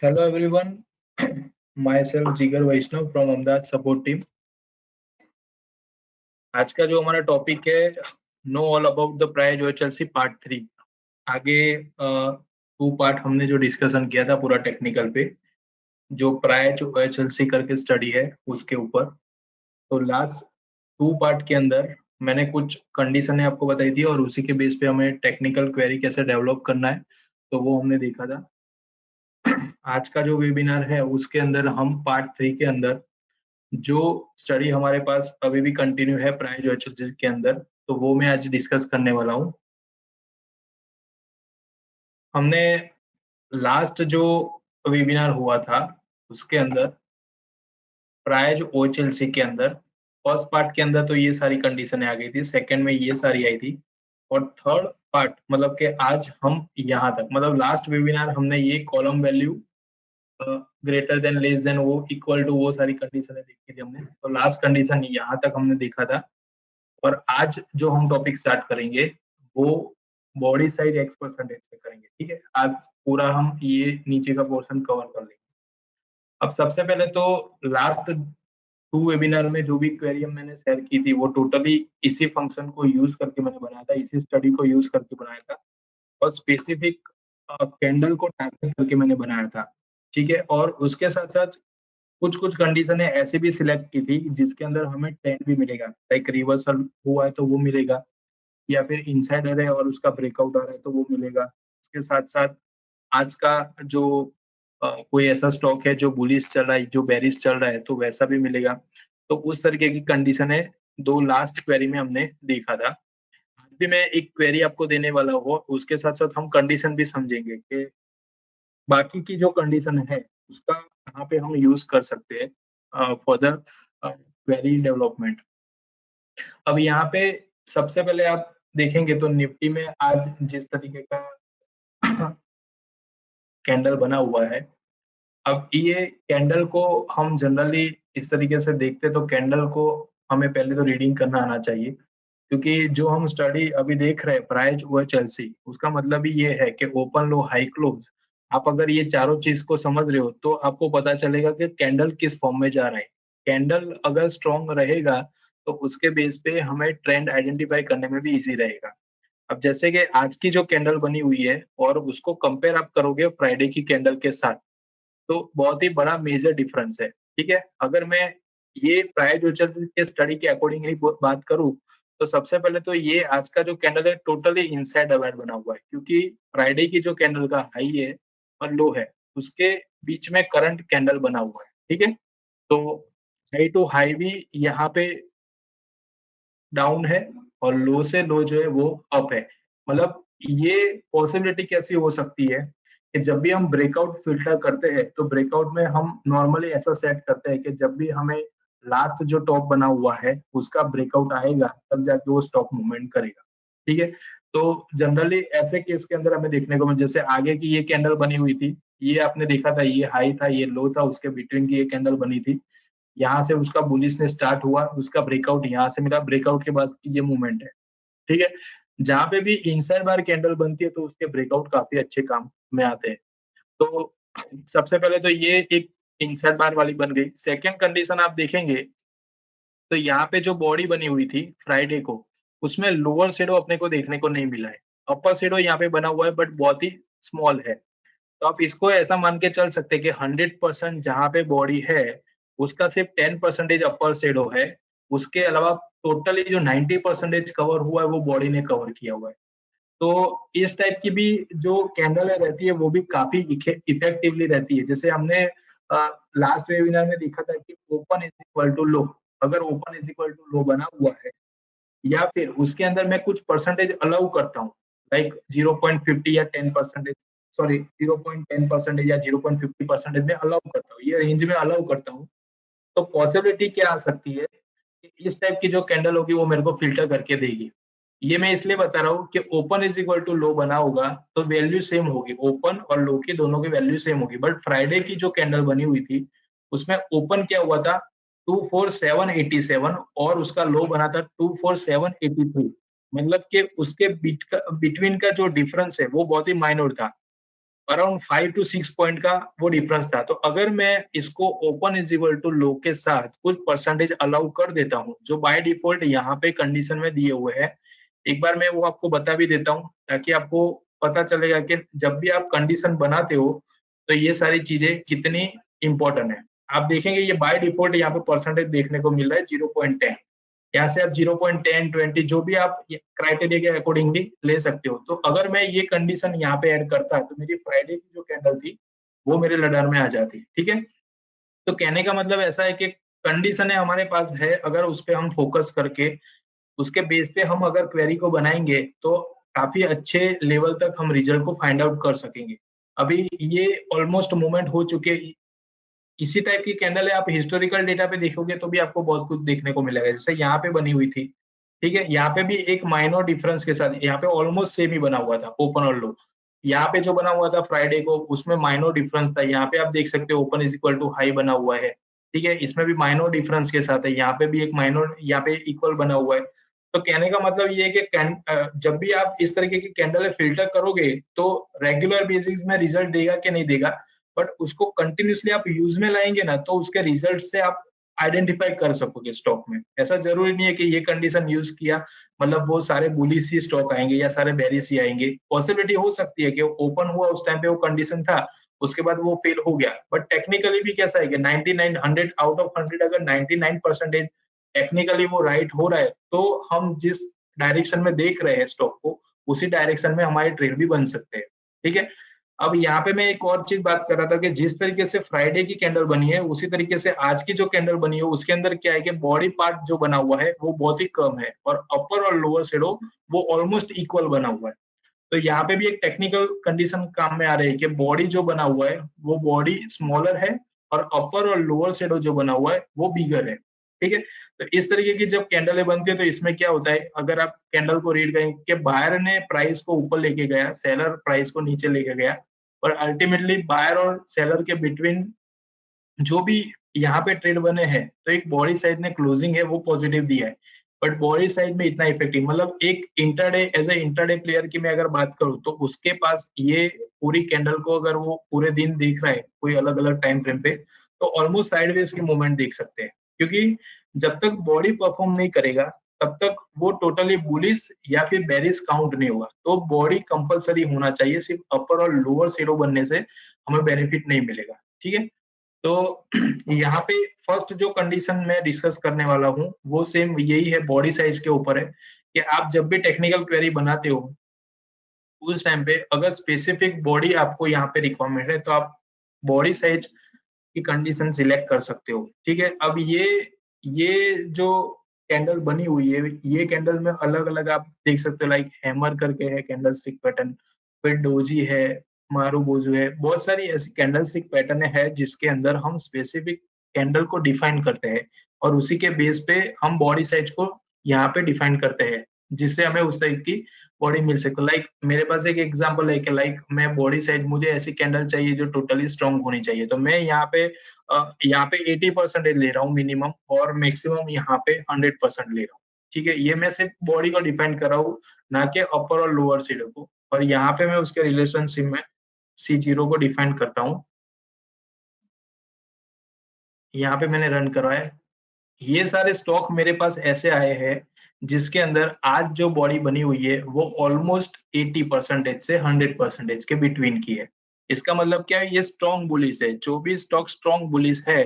Hello everyone, myself Jigar Vaishnav from Ahmedabad support team. आज का जो हमारा टॉपिक है know all about the price OHLC part 3। आगे 2 पार्ट हमने जो डिस्कशन किया था पूरा टेक्निकल पे, जो प्राइज ओएचएलसी करके स्टडी है उसके ऊपर। तो लास्ट 2 पार्ट के अंदर मैंने कुछ कंडीशनें आपको बताई थी और उसी के बेस पे हमें टेक्निकल क्वेरी कैसे डेवलप करना है तो वो हमने देखा था। आज का जो वेबिनार है उसके अंदर हम पार्ट 3 के अंदर जो स्टडी हमारे पास अभी भी कंटिन्यू है प्राइज ओएचएलसी के अंदर, तो वो मैं आज डिस्कस करने वाला हूँ। हमने लास्ट जो वेबिनार हुआ था उसके अंदर प्राइज ओएचएलसी के अंदर फर्स्ट पार्ट के अंदर तो ये सारी कंडीशनें आ गई थी, सेकंड में ये सारी आई थी और थर्ड पार्ट मतलब कि आज हम यहाँ तक मतलब लास्ट वेबिनार हमने ये column value greater than less than वो इक्वल टू वो सारी कंडीशनें देखी थी हमने। तो लास्ट कंडीशन यहाँ तक हमने देखा था और आज जो हम टॉपिक स्टार्ट करेंगे वो बॉडी साइज एक्स परसेंटेज से करेंगे। ठीक है, आज पूरा हम ये नीचे का पोर्शन कवर कर लेंगे। अब सबसे पहले तो लास्ट 2 वेबिनार में जो भी क्वेरी मैंने शेयर की थी वो टोटली इसी फंक्शन को यूज करके मैंने बनाया था, इसी स्टडी को यूज करके बनाया था और स्पेसिफिक कैंडल को टारगेट करके मैंने बनाया था। ठीक है, और उसके साथ साथ कुछ कुछ कंडीशन ऐसे भी सिलेक्ट की थी जिसके अंदर हमें ट्रेंड भी मिलेगा, लाइक रिवर्सल हुआ है तो वो मिलेगा, या फिर इनसाइड है और उसका ब्रेकआउट आ रहा है तो वो मिलेगा। उसके साथ साथ आज का जो कोई ऐसा स्टॉक है जो बुलिश चल रहा है, जो बेरिश चल रहा है तो वैसा भी मिलेगा। तो उस तरीके की कंडीशन है दो लास्ट क्वेरी में हमने देखा था। आज भी मैं एक क्वेरी आपको देने वाला हूँ, उसके साथ साथ हम कंडीशन भी समझेंगे कि बाकी की जो कंडीशन है उसका कहाँ पे हम यूज कर सकते हैं फर्दर क्वेरी डेवलपमेंट। अब यहाँ पे सबसे पहले आप देखेंगे तो निफ्टी में आज जिस तरीके का कैंडल बना हुआ है, अब ये कैंडल को हम जनरली इस तरीके से देखते तो कैंडल को हमें पहले तो रीडिंग करना आना चाहिए, क्योंकि जो हम स्टडी अभी देख रहे हैं प्राइज ओएचएलसी उसका मतलब ही ये है कि ओपन लो हाई क्लोज। आप अगर ये चारों चीज को समझ रहे हो तो आपको पता चलेगा कि कैंडल किस फॉर्म में जा रहा है। कैंडल अगर स्ट्रॉन्ग रहेगा तो उसके बेस पे हमें ट्रेंड आइडेंटिफाई करने में भी इजी रहेगा। अब जैसे कि आज की जो कैंडल बनी हुई है और उसको कंपेयर आप करोगे फ्राइडे की कैंडल के साथ तो बहुत ही बड़ा मेजर डिफरेंस है। ठीक है, अगर मैं ये प्राइस फ्यूचर के स्टडी के अकॉर्डिंगली बात करूं तो सबसे पहले तो ये आज का जो कैंडल है टोटली इनसाइड अवेयर बना हुआ है, क्योंकि फ्राइडे की जो कैंडल का हाई है और लो है उसके बीच में करंट कैंडल बना हुआ है। ठीक है, तो हाई टू हाई भी यहाँ पे डाउन है और लो से लो जो है वो अप है। मतलब ये पॉसिबिलिटी कैसी हो सकती है कि जब भी हम ब्रेकआउट फिल्टर करते हैं तो ब्रेकआउट में हम नॉर्मली ऐसा सेट करते हैं कि जब भी हमें लास्ट जो टॉप बना हुआ है उसका ब्रेकआउट आएगा तब जाके वो स्टॉक मूवमेंट करेगा। ठीक है, तो जनरली ऐसे केस के अंदर हमें देखने को मिले, जैसे आगे की ये कैंडल बनी हुई थी, ये आपने देखा था ये हाई था ये लो था, उसके बिटवीन की ये कैंडल बनी थी, यहाँ से उसका बुलिश ने स्टार्ट हुआ, उसका ब्रेकआउट यहाँ से मिला, ब्रेकआउट के बाद की ये मूवमेंट है। ठीक है, जहां पे भी इनसाइड बार कैंडल बनती है तो उसके ब्रेकआउट काफी अच्छे काम में आते हैं। तो सबसे पहले तो ये एक इनसाइड बार वाली बन गई। सेकंड कंडीशन आप देखेंगे तो यहाँ पे जो बॉडी बनी हुई थी फ्राइडे को उसमें लोअर शेडो अपने को देखने को नहीं मिला है। अपर शेडो यहाँ पे बना हुआ है बट बहुत ही स्मॉल है। तो आप इसको ऐसा मान के चल सकते हैं कि 100% जहाँ पे बॉडी है उसका सिर्फ 10% अपर शेडो है, उसके अलावा टोटली जो 90% कवर हुआ है वो बॉडी ने कवर किया हुआ है। तो इस टाइप की भी जो कैंडल रहती है वो भी काफी इफेक्टिवली रहती है। जैसे हमने लास्ट वेबिनार में देखा था कि open is equal to low, अगर open is equal to low बना हुआ है या फिर उसके अंदर मैं कुछ परसेंटेज अलाउ करता हूँ, लाइक 0.50 या 10%, सॉरी 0.10% या 0.50% में अलाउ करता हूँ, ये रेंज में अलाउ करता हूँ, तो पॉसिबिलिटी क्या आ सकती है कि इस टाइप की जो कैंडल होगी वो मेरे को फिल्टर करके देगी। ये मैं इसलिए बता रहा हूँ कि open is equal to low बना होगा तो वैल्यू सेम होगी, ओपन और लो की दोनों की वैल्यू सेम होगी। बट फ्राइडे की जो कैंडल बनी हुई थी उसमें ओपन क्या हुआ था 24787 और उसका लो बना था 24783, मतलब कि उसके बिटवीन का जो डिफरेंस है वो बहुत ही माइनर था। अराउंड 5 to 6 पॉइंट का वो डिफरेंस था। तो अगर मैं इसको open is equal to low के साथ कुछ परसेंटेज अलाउ कर देता हूँ, जो बाय डिफॉल्ट यहाँ पे कंडीशन में दिए हुए हैं, एक बार मैं वो आपको बता भी देता हूँ ताकि आपको पता चलेगा कि जब भी आप कंडीशन बनाते हो तो ये सारी चीजें कितनी इंपॉर्टेंट है। आप देखेंगे ये बाय डिफॉल्ट यहाँ पे परसेंटेज देखने को मिल रहा है 0.10। यहाँ से आप 0.10 20 जो भी आप क्राइटेरिया के अकॉर्डिंगली ले सकते हो। तो अगर मैं ये कंडीशन यहाँ पे ऐड करता तो मेरी फ्राइडे की जो कैंडल थी वो मेरे रडार में आ जाती। ठीक है, तो कहने का मतलब ऐसा है कि कंडीशन है हमारे पास है, अगर उस पर हम फोकस करके उसके बेस पे हम अगर क्वेरी को बनाएंगे तो काफी अच्छे लेवल तक हम रिजल्ट को फाइंड आउट कर सकेंगे। अभी ये ऑलमोस्ट मूवमेंट हो चुके, इसी टाइप की कैंडल है, आप हिस्टोरिकल डेटा पे देखोगे तो भी आपको बहुत कुछ देखने को मिलेगा। जैसे यहाँ पे बनी हुई थी, ठीक है, यहाँ पे भी एक माइनर डिफरेंस के साथ यहाँ पे ऑलमोस्ट सेम ही बना हुआ था ओपन और लो। यहाँ पे जो बना हुआ था फ्राइडे को उसमें माइनर डिफरेंस था, यहाँ पे आप देख सकते हो open is equal to high बना हुआ है। ठीक है, इसमें भी माइनर डिफरेंस के साथ है, यहाँ पे भी एक माइनर, यहाँ पे इक्वल बना हुआ है। तो कहने का मतलब ये है कि जब भी आप इस तरीके की कैंडल फिल्टर करोगे तो रेगुलर बेसिस में रिजल्ट देगा कि नहीं देगा, बट उसको कंटिन्यूसली आप यूज में लाएंगे ना तो उसके रिजल्ट से आप आइडेंटिफाई कर सकोगे स्टॉक में। ऐसा जरूरी नहीं है कि ये कंडीशन यूज किया मतलब वो सारे बुलिश ही स्टॉक आएंगे या सारे बेरिश ही आएंगे। पॉसिबिलिटी हो सकती है कि ओपन हुआ उस टाइम पे वो कंडीशन था, उसके बाद वो फेल हो गया, बट टेक्निकली भी कैसा है कि 99 100 आउट ऑफ 100 अगर 99% टेक्निकली वो राइट हो रहा है तो हम जिस डायरेक्शन में देख रहे हैं स्टॉक को उसी डायरेक्शन में हमारे ट्रेड भी बन सकते हैं। ठीक है, अब यहाँ पे मैं एक और चीज बात कर रहा था कि जिस तरीके से फ्राइडे की कैंडल बनी है उसी तरीके से आज की जो कैंडल बनी है उसके अंदर क्या है कि बॉडी पार्ट जो बना हुआ है वो बहुत ही कम है और अपर और लोअर शेडो वो ऑलमोस्ट इक्वल बना हुआ है। तो यहाँ पे भी एक टेक्निकल कंडीशन काम में आ रही है कि बॉडी जो बना हुआ है वो बॉडी स्मॉलर है और अपर और लोअर शेडो जो बना हुआ है वो बिगर है। ठीक है, तो इस तरीके की जब कैंडलें बनती है तो इसमें क्या होता है, अगर आप कैंडल को रीड करें कि बायर ने प्राइस को ऊपर लेके गया, सेलर प्राइस को नीचे लेके गया, पर अल्टीमेटली बायर और सेलर के बिटवीन जो भी यहाँ पे ट्रेड बने हैं तो एक बॉडी साइड ने क्लोजिंग है वो पॉजिटिव दिया है, बट बॉडी साइड में इतना इफेक्टिव मतलब एक intraday as a intraday player की मैं अगर बात करूँ तो उसके पास ये पूरी कैंडल को अगर वो पूरे दिन देख रहा है कोई अलग अलग टाइम फ्रेम पे तो ऑलमोस्ट साइडवेज की मूवमेंट देख सकते हैं, क्योंकि जब तक बॉडी परफॉर्म नहीं करेगा तब तक वो टोटली बुलिश या फिर बेरिश काउंट नहीं होगा। तो बॉडी कंपलसरी होना चाहिए, सिर्फ अपर और लोअर शेडो बनने से हमें बेनिफिट नहीं मिलेगा। ठीक है, तो यहाँ पे फर्स्ट जो कंडीशन मैं डिस्कस करने वाला हूँ वो सेम यही है, बॉडी साइज के ऊपर है कि आप जब भी टेक्निकल क्वेरी बनाते हो उस टाइम पे अगर स्पेसिफिक बॉडी आपको यहाँ पे रिक्वायरमेंट है तो आप बॉडी साइज की कंडीशन सिलेक्ट कर सकते हो। ठीक है, अब ये जो कैंडल बनी हुई है ये कैंडल में अलग अलग आप देख सकते हो, लाइक हैमर करके है कैंडल स्टिक पैटर्न, फिर डोजी है, मारू बोजू है, बहुत सारी ऐसी कैंडल स्टिक पैटर्न है जिसके अंदर हम स्पेसिफिक कैंडल को डिफाइन करते हैं और उसी के बेस पे हम बॉडी साइज को यहाँ पे डिफाइन करते हैं जिससे हमें उस टाइप की बॉडी मिल सके। लाइक मेरे पास एक एग्जांपल है कि लाइक मैं बॉडी साइज मुझे ऐसी कैंडल चाहिए जो टोटली स्ट्रांग होनी चाहिए, तो मैं यहाँ पे 80% ले रहा हूँ मिनिमम और मैक्सिमम यहाँ पे 100% ले रहा हूँ। ठीक है, ये मैं सिर्फ बॉडी को डिफाइन कर रहा हूँ ना कि अपर और लोअर शेडो को, और यहाँ पे मैं उसके रिलेशनशिप में C0 को डिफाइन करता हूँ। यहाँ पे मैंने रन करवाया, ये सारे स्टॉक मेरे पास ऐसे आए हैं जिसके अंदर आज जो बॉडी बनी हुई है वो ऑलमोस्ट 80% से 100% के बिटवीन की है। इसका मतलब क्या है, ये स्ट्रॉन्ग बुलिश है। जो भी स्टॉक स्ट्रॉन्ग बुलिश है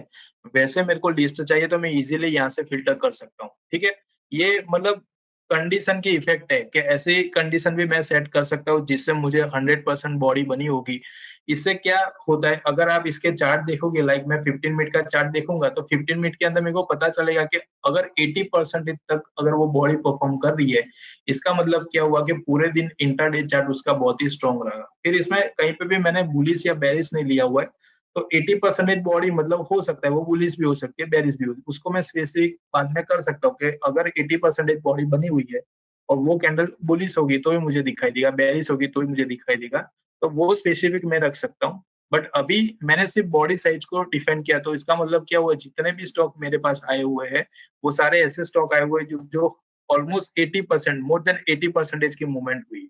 वैसे मेरे को लिस्ट चाहिए तो मैं इजीली यहाँ से फिल्टर कर सकता हूँ। ठीक है, ये मतलब कंडीशन की इफेक्ट है कि ऐसी कंडीशन भी मैं सेट कर सकता हूँ जिससे मुझे 100% बॉडी बनी होगी। इससे क्या होता है, अगर आप इसके चार्ट देखोगे, लाइक मैं 15 मिनट का चार्ट देखूंगा तो 15 मिनट के अंदर मेरे को पता चलेगा कि अगर 80% तक अगर वो बॉडी परफॉर्म कर रही है, इसका मतलब क्या हुआ कि पूरे दिन इंटरडे चार्ट उसका बहुत ही स्ट्रॉन्ग रहा। फिर इसमें कहीं पे भी मैंने बुलिश या बेरिश नहीं लिया हुआ है, तो 80% बॉडी मतलब हो सकता है वो बुलिश भी हो सकती है बेरिश भी हो, उसको मैं स्पेसिफिक बाद में कर सकता हूँ कि अगर 80% बॉडी बनी हुई है और वो कैंडल बुलिश होगी तो भी मुझे दिखाई देगा, बेरिश होगी तो भी मुझे दिखाई देगा, तो वो स्पेसिफिक मैं रख सकता हूँ। बट अभी मैंने सिर्फ बॉडी साइज को डिफाइन किया, तो इसका मतलब क्या हुआ, जितने भी स्टॉक मेरे पास आए हुए हैं वो सारे ऐसे स्टॉक आए हुए हैं जो ऑलमोस्ट 80% मोर देन 80% की मूवमेंट हुई।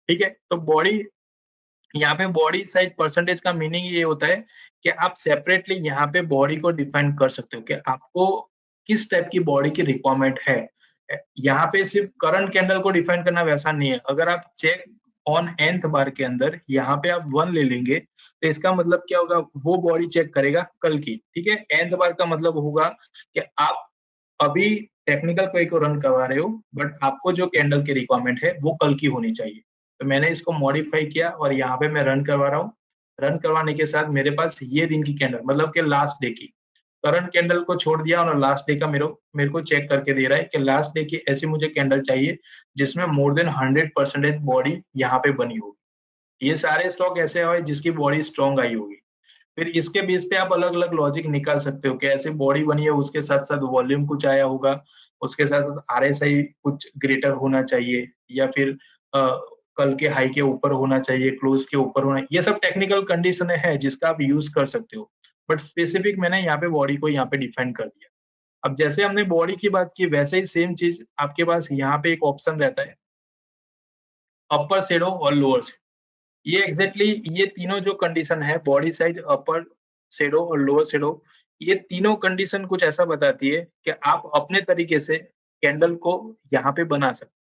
ठीक है, तो बॉडी यहाँ पे बॉडी साइज परसेंटेज का मीनिंग ये होता है कि आप सेपरेटली यहाँ पे बॉडी को डिफाइन कर सकते हो कि आपको किस टाइप की बॉडी की रिक्वायरमेंट है। यहाँ पे सिर्फ करंट कैंडल को डिफाइन करना वैसा नहीं है। अगर आप चेक ऑन nth बार के अंदर यहाँ पे आप 1 ले लेंगे तो इसका मतलब क्या होगा, वो बॉडी चेक करेगा कल की, ठीक है। nth बार का मतलब होगा कि आप अभी टेक्निकल क्वेरी को रन करवा रहे हो, बट आपको जो कैंडल की रिक्वायरमेंट है वो कल की होनी चाहिए। तो मैंने इसको मॉडिफाई किया और यहाँ पे मैं रन करवा रहा हूँ। रन करवाने के साथ मेरे पास ये दिन की कैंडल मतलब कि लास्ट डे की, करंट कैंडल को छोड़ दिया और लास्ट डे का मेरे को चेक करके दे रहा है कि लास्ट डे की ऐसी मुझे कैंडल चाहिए जिसमें मोर देन 100% बॉडी यहाँ पे बनी होगी। ये सारे स्टॉक ऐसे आए जिसकी बॉडी स्ट्रॉन्ग आई होगी। फिर इसके बेस पे आप अलग-अलग लॉजिक निकाल सकते हो कि ऐसे बॉडी बनी है, उसके साथ-साथ वॉल्यूम कुछ आया होगा, उसके साथ-साथ आरएसआई कुछ ग्रेटर होना चाहिए या फिर अ, कल के हाई के ऊपर होना चाहिए, क्लोज के ऊपर होना, ये सब टेक्निकल कंडीशनें हैं जिसका आप यूज़ कर सकते हो। बट स्पेसिफिक मैंने यहाँ पे बॉडी को यहाँ पे डिफाइन कर दिया। अब जैसे हमने बॉडी की बात की वैसे ही सेम चीज़ आपके पास यहाँ पे एक ऑप्शन रहता है, अपर शैडो और लोअर शैडो। ये एग्जैक्टली ये तीनों जो कंडीशन है, बॉडी साइज, अपर शैडो और लोअर शैडो, ये तीनों कंडीशन कुछ ऐसा बताती है कि आप अपने तरीके से कैंडल को यहाँ पे बना सकते हैं।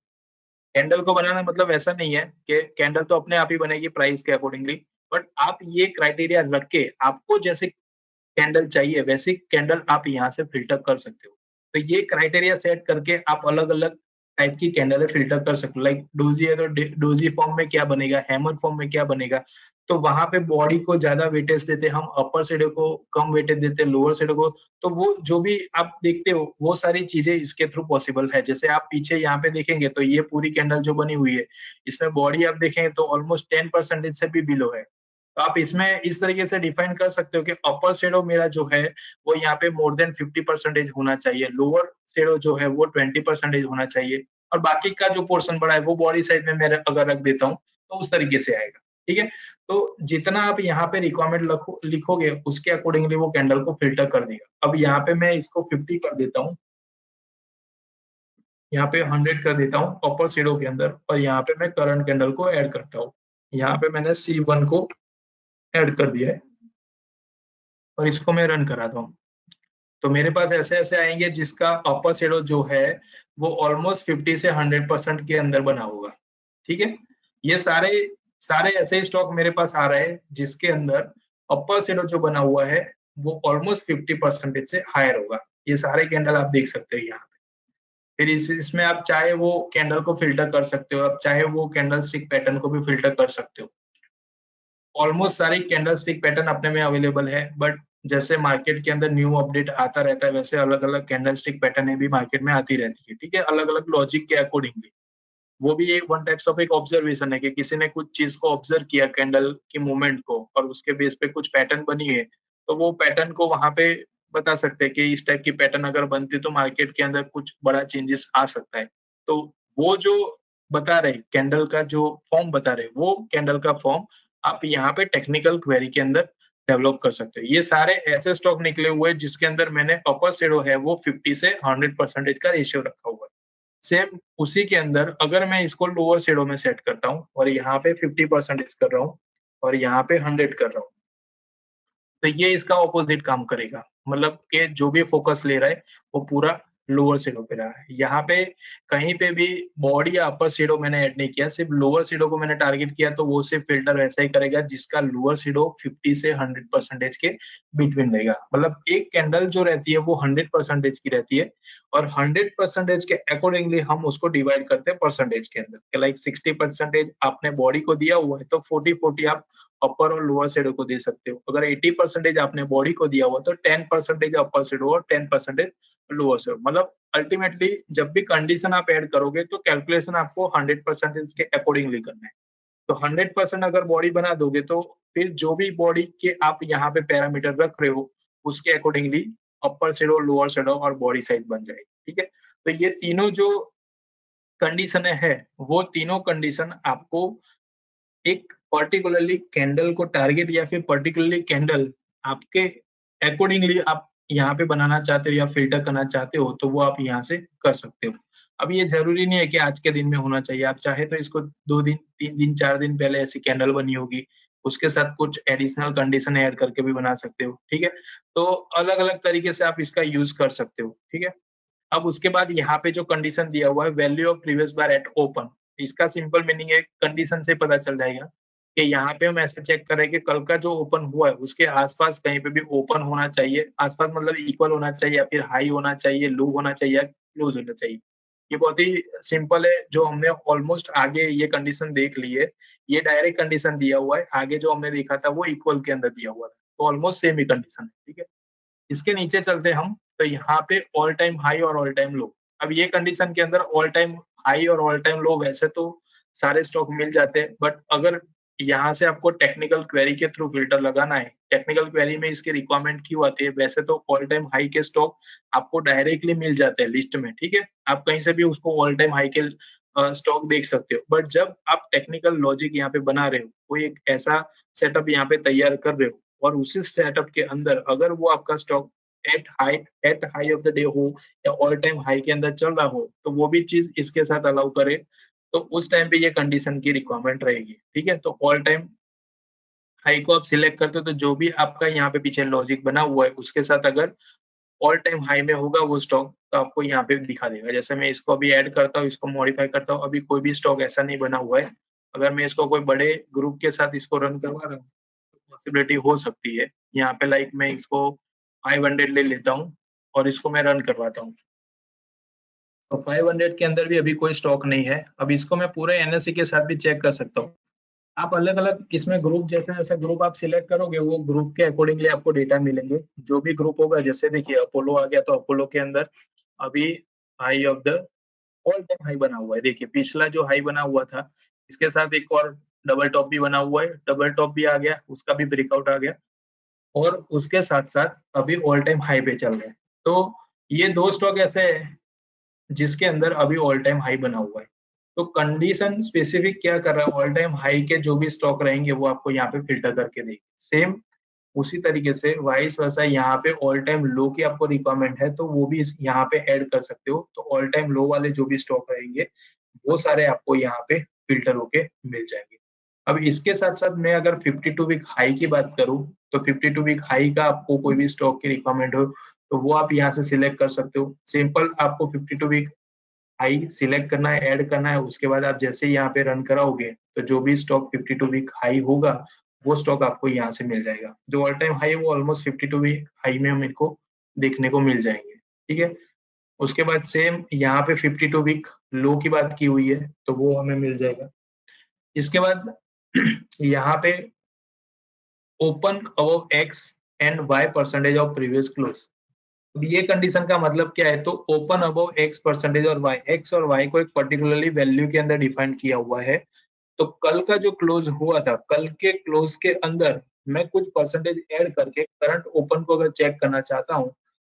कैंडल को बनाना मतलब ऐसा नहीं है कि कैंडल तो अपने आप ही बनेगी प्राइस के अकॉर्डिंगली, बट आप ये क्राइटेरिया रख के आपको जैसे कैंडल चाहिए वैसी कैंडल आप यहाँ से फिल्टर कर सकते हो। तो ये क्राइटेरिया सेट करके आप अलग-अलग टाइप की कैंडल फिल्टर कर सकते हो। लाइक डोजी है तो डोजी फॉर्म में क्या बनेगा, हैमर फॉर्म में क्या बनेगा। तो वहां पे बॉडी को ज्यादा वेटेज देते, हम अपर शेडो को कम वेटेज देते, लोअर शेडो को। तो वो जो भी आप देखते हो वो सारी चीजें इसके थ्रू पॉसिबल है। जैसे आप पीछे यहाँ पे देखेंगे तो ये पूरी कैंडल जो बनी हुई है, इसमें बॉडी आप देखें तो ऑलमोस्ट 10% से भी बिलो है। तो आप इसमें इस तरीके से डिफाइन कर सकते हो कि अपर शेडो मेरा जो है वो यहाँ पे मोर देन 50% होना चाहिए, लोअर शेडो जो है वो 20% होना चाहिए, और बाकी का जो पोर्शन बड़ा है वो बॉडी साइड में मैं अगर रख देता हूँ तो उस तरीके से आएगा। ठीक है, तो जितना आप यहाँ पे रिक्वायरमेंट लिखोगे उसके अकॉर्डिंगली वो कैंडल को फिल्टर कर देगा। अब यहाँ पे मैं इसको 50 कर देता हूँ, यहाँ पे 100 कर देता हूँ अपर शेडो के अंदर, और यहाँ पे मैं करंट कैंडल को ऐड करता हूँ। यहाँ पे मैंने C1 को ऐड कर दिया है और इसको मैं रन कराता हूँ। तो मेरे पास ऐसे-ऐसे आएँगे जिसका अपर शैडो जो है वो ऑलमोस्ट 50 से 100% के अंदर बना होगा। ठीक है? ये सारे सारे ऐसे ही स्टॉक मेरे पास आ रहे हैं जिसके अंदर अपर शैडो जो बना हुआ है वो ऑलमोस्ट 50% से हायर होगा। ये सारे कैंडल आप देख सकते हो यहाँ पे। फिर इसमें आप चाहे वो कैंडल को फ़िल्टर कर सकते हो, आप चाहे वो कैंडल स्टिक पैटर्न को भी फ़िल्टर कर सकते हो। ऑलमोस्ट सारी कैंडलस्टिक पैटर्न अपने में अवेलेबल है, बट जैसे मार्केट के अंदर न्यू अपडेट आता रहता है वैसे अलग-अलग कैंडलस्टिक पैटर्न भी मार्केट में आती रहती है, ठीक है? अलग-अलग लॉजिक के अकॉर्डिंगली। वो भी एक वन टाइप्स ऑफ एक ऑब्जर्वेशन है कि किसी ने कुछ चीज़ को ऑब्जर्व किया कैंडल की मूवमेंट को और उसके बेस पे कुछ पैटर्न बनी है, तो वो पैटर्न को वहाँ पे बता सकते हैं कि इस टाइप की पैटर्न अगर बनती तो मार्केट के अंदर कुछ बड़ा चेंजेस आ सकता है। तो वो जो बता रहे कैंडल का जो फॉर्म बता रहे, वो कैंडल का फॉर्म आप यहाँ पे टेक्निकल क्वेरी के अंदर डेवलप कर सकते हो। ये सारे ऐसे स्टॉक निकले हुए हैं जिसके अंदर मैंने अपर शैडो है वो 50 से 100% का रेशियो रखा हुआ है। सेम उसी के अंदर अगर मैं इसको लोअर शैडो में सेट करता हूँ और यहाँ पे 50% कर रहा हूँ और यहाँ पे 100 कर रहा हूँ, तो ये इसका ऑपोजिट काम करेगा। मतलब कि जो भी फोकस ले रहा है वो पूरा लोअर शैडो पे रहा है। यहाँ पे कहीं पे भी बॉडी या अपर शैडो मैंने ऐड नहीं किया, सिर्फ लोअर शैडो को मैंने टारगेट किया तो वो सिर्फ फिल्टर वैसा ही करेगा जिसका लोअर शैडो 50 से 100% के बिटवीन रहेगा। मतलब एक कैंडल जो रहती है वो 100% की रहती है और 100% के अकॉर्डिंगली हम उसको डिवाइड करते हैं परसेंटेज के अंदर। कि लाइक 60% आपने बॉडी को दिया हुआ है तो 40-40 आप अपर और लोअर शैडो को दे सकते हो। अगर 80% आपने बॉडी को दिया हुआ तो 10% अपर शैडो और 10% लोअर शैडो। मतलब अल्टीमेटली जब भी कंडीशन आप ऐड करोगे तो कैलकुलेशन आपको 100% के अकॉर्डिंगली करना है। तो 100% अगर बॉडी बना दोगे तो फिर जो भी बॉडी के आप यहाँ पे पैरामीटर रख रहे हो उसके अकॉर्डिंगली अपर शैडो, लोअर शैडो और बॉडी साइज बन जाएगी। ठीक है? तो ये तीनों जो कंडीशनें हैं वो तीनों कंडीशन आपको एक पर्टिकुलरली कैंडल को टारगेट या फिर पर्टिकुलरली कैंडल आपके अकॉर्डिंगली आप यहाँ पे बनाना चाहते हो या फ़िल्टर करना चाहते हो, तो वो आप यहाँ से कर सकते हो। अब ये जरूरी नहीं है कि आज के दिन में होना चाहिए, आप चाहे तो इसको 2 दिन 3 दिन 4 दिन पहले ऐसी कैंडल बनी होगी, उसके साथ कुछ एडिशनल कंडीशन ऐड करके भी बना सकते हो, ठीक है। तो अलग अलग तरीके से आप इसका यूज कर सकते हो, ठीक है। अब उसके बाद यहाँ पे जो कंडीशन दिया हुआ है, value of previous bar eight open, इसका सिंपल मीनिंग है, कंडीशन से पता चल जाएगा कि यहाँ पे हम ऐसे चेक कर रहे हैं कि कल का जो ओपन हुआ है उसके आसपास कहीं पे भी ओपन होना चाहिए, आसपास मतलब इक्वल होना चाहिए या फिर हाई होना चाहिए, लो होना चाहिए या क्लोज होना चाहिए। ये बहुत ही सिंपल है, जो हमने ऑलमोस्ट आगे ये कंडीशन देख ली है, ये डायरेक्ट कंडीशन दिया हुआ है, आगे जो हमने देखा था वो इक्वल के अंदर दिया हुआ था, तो ऑलमोस्ट सेम ही कंडीशन है, ठीक है। इसके नीचे चलते हम, तो यहाँ पे ऑल टाइम हाई और ऑल टाइम लो। अब ये कंडीशन के अंदर ऑल टाइम हाई और ऑल टाइम लो वैसे तो सारे स्टॉक मिल जाते हैं, बट अगर यहाँ से आपको टेक्निकल क्वेरी के थ्रू फिल्टर लगाना है, टेक्निकल क्वेरी में इसकी रिक्वायरमेंट क्यों आती है, वैसे तो ऑल टाइम हाई के स्टॉक आपको डायरेक्टली मिल जाते हैं लिस्ट में, ठीक है। आप कहीं से भी उसको ऑल टाइम हाई के स्टॉक देख सकते हो, बट जब आप टेक्निकल लॉजिक यहाँ पे बना रहे हो, कोई एक ऐसा सेटअप यहाँ पे तैयार कर रहे हो, और उसी सेटअप के अंदर अगर वो आपका stock at high of the day हो या ऑल टाइम हाई के अंदर चल रहा हो, तो वो भी चीज इसके साथ अलाउ करे, तो उस टाइम पे ये कंडीशन की रिक्वायरमेंट रहेगी, ठीक है। तो ऑल टाइम हाई को आप सिलेक्ट करते हो, तो जो भी आपका यहाँ पे पीछे लॉजिक बना हुआ है उसके साथ अगर ऑल टाइम हाई में होगा वो स्टॉक, तो आपको यहाँ पे दिखा देगा। जैसे मैं इसको अभी ऐड करता हूँ, इसको मॉडिफाई करता हूँ, अभी कोई भी स्टॉक ऐसा नहीं बना हुआ है, अगर मैं इसको कोई बड़े ग्रुप के साथ इसको रन करवा रहा हूँ, पॉसिबिलिटी हो सकती है। यहाँ पे लाइक मैं इसको 500 ले लेता हूँ और इसको मैं रन करवाता हूँ, तो 500 के अंदर भी अभी कोई स्टॉक नहीं है। अब इसको मैं पूरे एनएससी के साथ भी चेक कर सकता हूँ। आप अलग अलग इसमें ग्रुप, जैसे जैसे ग्रुप आप सिलेक्ट करोगे वो ग्रुप के अकॉर्डिंगली आपको डेटा मिलेंगे, जो भी ग्रुप होगा। जैसे देखिए अपोलो आ गया, तो अपोलो के अंदर अभी high of the all time high बना हुआ है। देखिए पिछला जो हाई बना हुआ था, इसके साथ एक और डबल टॉप भी बना हुआ है, डबल टॉप भी आ गया, उसका भी ब्रेकआउट आ गया, और उसके साथ साथ अभी ऑल टाइम हाई पे चल रहे हैं। तो ये दो स्टॉक ऐसे है जिसके अंदर अभी ऑल टाइम हाई बना हुआ है। तो कंडीशन स्पेसिफिक क्या कर रहा है, ऑल टाइम हाई के जो भी स्टॉक रहेंगे वो आपको यहाँ पे फिल्टर करके देगी। सेम उसी तरीके से वाइस वर्सा यहाँ पे ऑल टाइम लो की आपको रिक्वायरमेंट है, तो वो भी यहाँ पे ऐड कर सकते हो। तो ऑल टाइम लो वाले जो भी स्टॉक रहेंगे वो सारे आपको यहाँ पे फिल्टर होके मिल जाएंगे। अब इसके साथ साथ मैं अगर 52 वीक हाई की बात करूं, तो 52 वीक हाई का आपको कोई भी स्टॉक की रिक्वायरमेंट हो, तो वो आप यहाँ से सिलेक्ट कर सकते हो। सिंपल आपको 52 वीक हाई सिलेक्ट करना है, ऐड करना है, उसके बाद आप जैसे ही यहाँ पे रन कराओगे, तो जो भी स्टॉक 52 वीक हाई होगा वो स्टॉक आपको यहाँ से मिल जाएगा। जो ऑल टाइम हाई है वो ऑलमोस्ट 52 वीक हाई में हम इनको देखने को मिल जाएंगे, ठीक है। उसके बाद सेम यहाँ पे 52 वीक लो की बात की हुई है, तो वो हमें मिल जाएगा। इसके बाद यहाँ पे open above X and Y percentage of previous close. अब ये कंडीशन का मतलब क्या है, तो ओपन अबव एक्स परसेंटेज और वाई, एक्स और वाई को एक पर्टिकुलरली वैल्यू के अंदर डिफाइन किया हुआ है। तो कल का जो क्लोज हुआ था, कल के क्लोज के अंदर मैं कुछ परसेंटेज ऐड करके करंट ओपन को अगर चेक करना चाहता हूँ,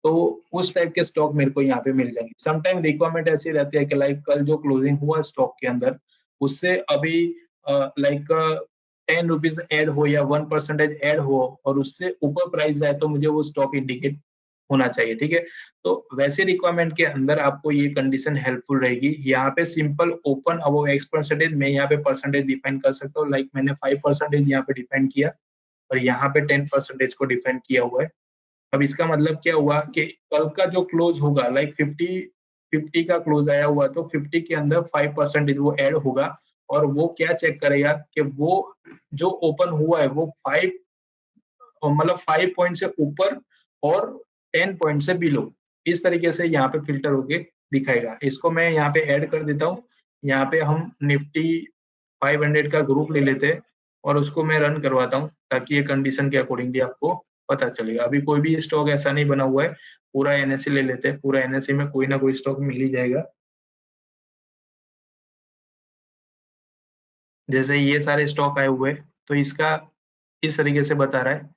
तो उस टाइप के स्टॉक मेरे को यहाँ पे मिल जाएंगे। समटाइम रिक्वायरमेंट ऐसी रहती है कि लाइक कल जो क्लोजिंग हुआ स्टॉक के अंदर, उससे अभी लाइक 10 रुपीज ऐड हो या 1% ऐड हो, और उससे ऊपर प्राइस जाए, तो मुझे वो स्टॉक इंडिकेट होना चाहिए, ठीक है। तो वैसे रिक्वायरमेंट के अंदर आपको ये कंडीशन हेल्पफुल रहेगी। यहाँ पे simple open above X percentage, मैं यहाँ पे परसेंटेज डिफाइन कर सकता हूँ, लाइक मैंने 5% यहाँ पे डिफाइन किया और यहाँ पे 10% को डिफाइन किया हुआ है। अब इसका मतलब क्या हुआ कि कल का जो क्लोज होगा, लाइक 50 का क्लोज आया हुआ, तो 50 के अंदर 5% वो ऐड होगा, और वो क्या चेक करेगा कि वो जो ओपन हुआ है वो 5 मतलब 5 पॉइंट से ऊपर और 10 पॉइंट से बिलो, इस तरीके से यहाँ पे फिल्टर होके दिखाएगा। इसको मैं यहाँ पे ऐड कर देता हूँ। यहाँ पे हम निफ्टी 500 का ग्रुप ले लेते हैं और उसको मैं रन करवाता हूँ, ताकि ये कंडीशन के अकॉर्डिंगली आपको पता चलेगा। अभी कोई भी स्टॉक ऐसा नहीं बना हुआ है, पूरा एनएससी ले लेते हैं। पूरा एनएससी में कोई ना कोई स्टॉक मिल ही जाएगा। जैसे ये सारे स्टॉक आए हुए हैं, तो इसका इस तरीके से बता रहा है,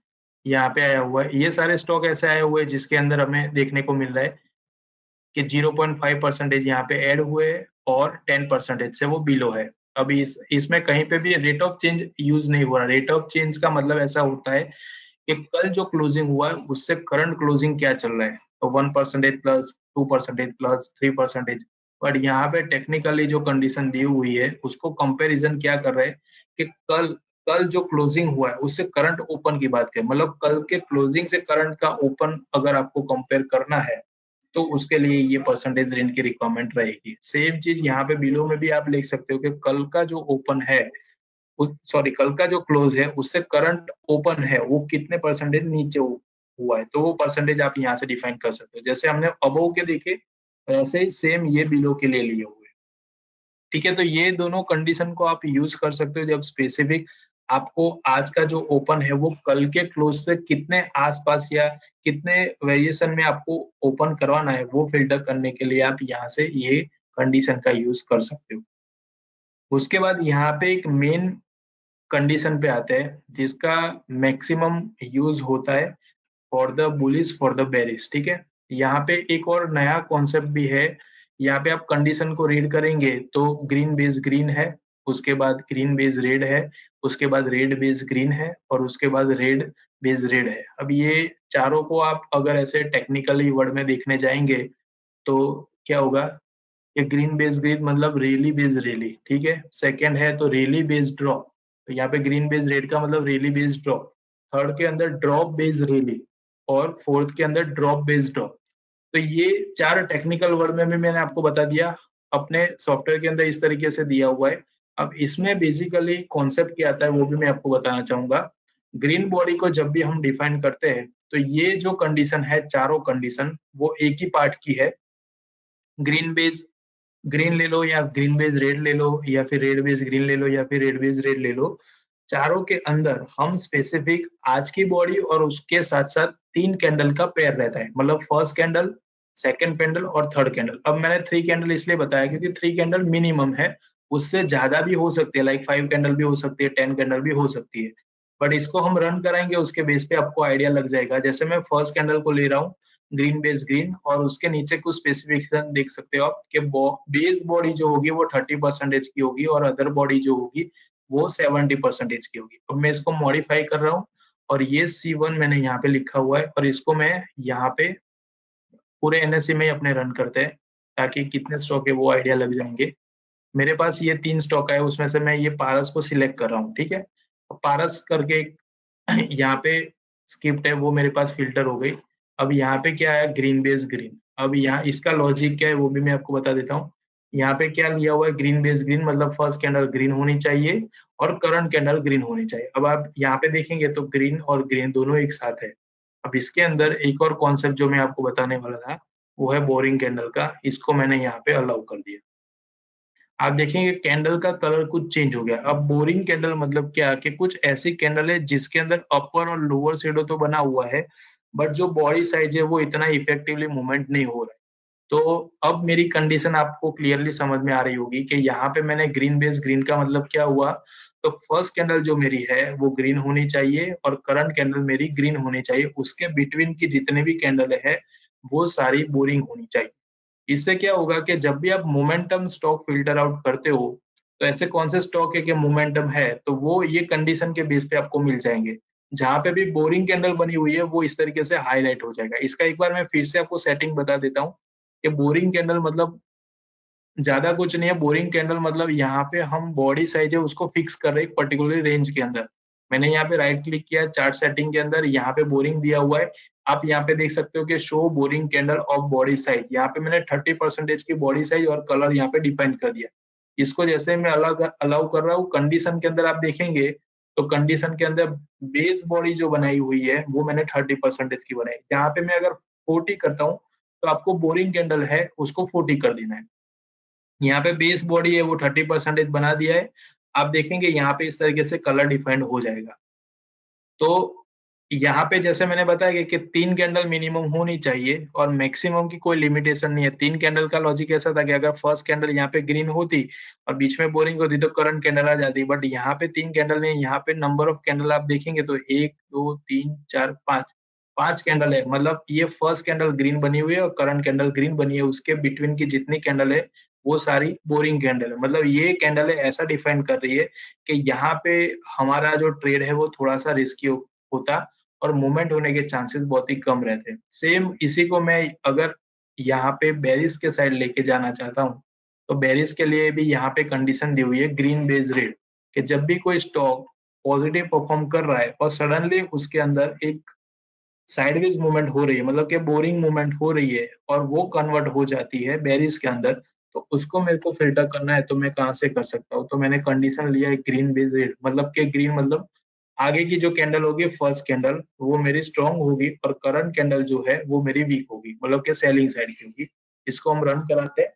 यहाँ पे आया हुआ है। ये सारे स्टॉक ऐसे आए हुए हैं जिसके अंदर हमें देखने को मिल रहा है कि 0.5% यहाँ पे ऐड हुए और 10% से वो बिलो है। अभी इसमें कहीं पे भी रेट ऑफ चेंज यूज नहीं हो रहा। रेट ऑफ चेंज का मतलब ऐसा होता है कि कल जो क्लोजिंग हुआ है उससे करंट क्लोजिंग क्या चल रहा है, तो 1% प्लस, 2% प्लस, 3%, बट यहाँ पे टेक्निकली जो कंडीशन दी हुई है उसको कंपैरिजन क्या कर रहे हैं कि कल कल जो क्लोजिंग हुआ है उससे करंट ओपन की बात करें, मतलब कल के क्लोजिंग से करंट का ओपन अगर आपको कंपेयर करना है तो उसके लिए ये परसेंटेज रेंज की रिक्वायरमेंट रहेगी। सेम चीज यहाँ पे बिलो में भी आप लिख सकते हो कि कल का जो ओपन है, सॉरी कल का जो क्लोज है उससे करंट ओपन है वो कितने परसेंटेज नीचे हुआ है, तो वो परसेंटेज आप यहाँ से डिफाइन कर सकते हो। जैसे हमने अबव के देखे ऐसे ही सेम ये बिलो के लिए लिए हुए। ठीक है, तो ये दोनों कंडीशन को आप यूज कर सकते हो जब स्पेसिफिक आपको आज का जो ओपन है वो कल के क्लोज से कितने आसपास या कितने वेरिएशन में आपको ओपन करवाना है वो फिल्टर करने के लिए आप यहाँ से ये कंडीशन का यूज कर सकते हो। उसके बाद यहाँ पे एक मेन कंडीशन पे आते हैं जिसका मैक्सिमम यूज होता है for the bullish for the bearish. ठीक है, यहाँ पे एक और नया कॉन्सेप्ट भी है। यहाँ पे आप कंडीशन को रीड करेंगे तो ग्रीन बेस ग्रीन है, उसके बाद ग्रीन बेस रेड है, उसके बाद रेड बेस ग्रीन है और उसके बाद रेड बेस रेड है। अब ये चारों को आप अगर ऐसे टेक्निकली वर्ड में देखने जाएंगे तो क्या होगा, ये ग्रीन बेस ग्रीन मतलब रेली बेस रेली। ठीक है, सेकंड है तो रेली बेस ड्रॉप, तो यहाँ पे ग्रीन बेस रेड का मतलब रेली बेस ड्रॉप। थर्ड के अंदर ड्रॉप बेस रेली और फोर्थ के अंदर ड्रॉप बेस ड्रॉप। तो ये चार टेक्निकल वर्ड में भी मैंने आपको बता दिया, अपने सॉफ्टवेयर के अंदर इस तरीके से दिया हुआ है। अब इसमें बेसिकली कॉन्सेप्ट क्या आता है वो भी मैं आपको बताना चाहूंगा। ग्रीन बॉडी को जब भी हम डिफाइन करते हैं तो ये जो कंडीशन है, चारों कंडीशन वो एक ही पार्ट की है। ग्रीन बेस ग्रीन ले लो या ग्रीन बेस रेड ले लो या फिर रेड बेस ग्रीन ले लो या फिर रेड बेस रेड ले लो, चारों के अंदर हम स्पेसिफिक आज की बॉडी और उसके साथ साथ 3 कैंडल का पेयर रहता है, मतलब फर्स्ट कैंडल, सेकंड कैंडल और थर्ड कैंडल। अब मैंने 3 कैंडल इसलिए बताया क्योंकि 3 कैंडल मिनिमम है, उससे ज्यादा भी हो सकती है, लाइक 5 कैंडल भी हो सकती है, 10 कैंडल भी हो सकती है। बट इसको हम रन कराएंगे उसके बेस पे आपको आइडिया लग जाएगा। जैसे मैं फर्स्ट कैंडल को ले रहा हूँ ग्रीन बेस ग्रीन और उसके नीचे कुछ स्पेसिफिकेशन देख सकते हो आप कि बेस बॉडी जो होगी वो 30% की होगी और अदर बॉडी जो होगी वो 70% की होगी। अब मैं इसको मॉडिफाई कर रहा हूँ और ये C1 मैंने यहाँ पे लिखा हुआ है और इसको मैं यहाँ पे पूरे NSE में ही अपने रन करते हैं ताकि कितने स्टॉक है वो आइडिया लग जाएंगे। मेरे पास ये 3 स्टॉक है, उसमें से मैं ये पारस को सिलेक्ट कर रहा हूँ। ठीक है, पारस करके यहाँ पे स्क्रिप्ट है वो मेरे पास फिल्टर हो गई। अब यहाँ पे क्या है, ग्रीन बेस ग्रीन। अब यहाँ इसका लॉजिक क्या है वो भी मैं आपको बता देता हूँ। यहाँ पे क्या लिया हुआ है, ग्रीन बेस ग्रीन मतलब फर्स्ट कैंडल ग्रीन होनी चाहिए और करंट कैंडल ग्रीन होनी चाहिए। अब आप यहाँ पे देखेंगे तो ग्रीन और ग्रीन दोनों एक साथ है। अब इसके अंदर एक और कॉन्सेप्ट जो मैं आपको बताने वाला था वो है बोरिंग कैंडल का, इसको मैंने यहाँ पे अलाउ कर दिया। आप देखेंगे कैंडल का कलर कुछ चेंज हो गया। अब बोरिंग कैंडल मतलब क्या कि कुछ ऐसी कैंडल है जिसके अंदर अपर और लोअर शेडो तो बना हुआ है बट जो बॉडी साइज है वो इतना इफेक्टिवली मूवमेंट नहीं हो रहा है। तो अब मेरी कंडीशन आपको क्लियरली समझ में आ रही होगी कि यहाँ पे मैंने ग्रीन बेस ग्रीन का मतलब क्या हुआ। तो फर्स्ट कैंडल जो मेरी है वो ग्रीन होनी चाहिए और करंट कैंडल मेरी ग्रीन होनी चाहिए, उसके बिटवीन की जितने भी कैंडल है वो सारी बोरिंग होनी चाहिए। इससे क्या होगा कि जब भी आप मोमेंटम स्टॉक फिल्टर आउट करते हो तो ऐसे कौन से स्टॉक है कि मोमेंटम है तो वो ये कंडीशन के बेस पे आपको मिल जाएंगे। जहां पे भी बोरिंग कैंडल बनी हुई है वो इस तरीके से हाईलाइट हो जाएगा। इसका एक बार मैं फिर से आपको सेटिंग बता देता हूँ कि बोरिंग कैंडल मतलब ज्यादा कुछ नहीं है। बोरिंग कैंडल मतलब यहाँ पे हम बॉडी साइज है उसको फिक्स कर रहे हैं एक पर्टिकुलर रेंज के अंदर। मैंने यहाँ पे राइट क्लिक किया चार्ट सेटिंग के अंदर, यहाँ पे बोरिंग दिया हुआ है। आप यहाँ पे देख सकते हो कि show boring candle of body size, यहाँ पे मैंने 30% की बॉडी साइज और कलर यहाँ पे डिफाइन कर दिया। इसको जैसे मैं अलग अलाउ कर रहा हूँ कंडीशन के अंदर आप देखेंगे तो कंडीशन के अंदर बेस बॉडी जो बनाई हुई है वो मैंने 30% की बनाई। यहाँ पे मैं अगर 40 करता हूँ तो आपको बोरिंग कैंडल है उसको 40 कर देना है। यहाँ पे बेस बॉडी है वो 30% बना दिया है। आप देखेंगे यहाँ पे इस तरीके से कलर डिफाइंड हो जाएगा। तो यहाँ पे जैसे मैंने बताया कि 3 कैंडल मिनिमम होनी चाहिए और मैक्सिमम की कोई लिमिटेशन नहीं है। 3 कैंडल का लॉजिक ऐसा था कि अगर फर्स्ट कैंडल यहाँ पे ग्रीन होती और बीच में बोरिंग होती तो करंट कैंडल आ जाती, बट यहाँ पे 3 कैंडल नहीं, यहाँ पे नंबर ऑफ कैंडल आप देखेंगे तो 1 2 3 4 5 5 कैंडल है। मतलब ये फर्स्ट कैंडल ग्रीन बनी हुई है और करंट कैंडल ग्रीन बनी है, उसके बिटवीन की जितनी कैंडल है वो सारी बोरिंग कैंडल है। मतलब ये कैंडल है ऐसा डिफाइन कर रही है कि यहाँ पे हमारा जो ट्रेड है वो थोड़ा सा रिस्की होता और मूवमेंट होने के चांसेस बहुत ही कम रहते हैं। सेम इसी को मैं अगर यहाँ पे बेरिस के साइड लेके जाना चाहता हूँ तो बेरिस के लिए भी यहाँ पे कंडीशन दी हुई है ग्रीन बेस रेड, कि जब भी कोई स्टॉक पॉजिटिव परफॉर्म कर रहा है और सडनली उसके अंदर एक साइडवेज मूवमेंट हो रही है, मतलब कि बोरिंग मूवमेंट हो रही है और वो कन्वर्ट हो जाती है बेरिस के अंदर, तो उसको मेरे को फिल्टर करना है, तो मैं कहाँ से कर सकता हूँ? तो मैंने कंडीशन लिया है ग्रीन बेस रेड, मतलब कि ग्रीन मतलब आगे की जो कैंडल होगी फर्स्ट कैंडल वो मेरी स्ट्रांग होगी और करंट कैंडल जो है वो मेरी वीक होगी, मतलब कि सेलिंग साइड की होगी। इसको हम रन कराते हैं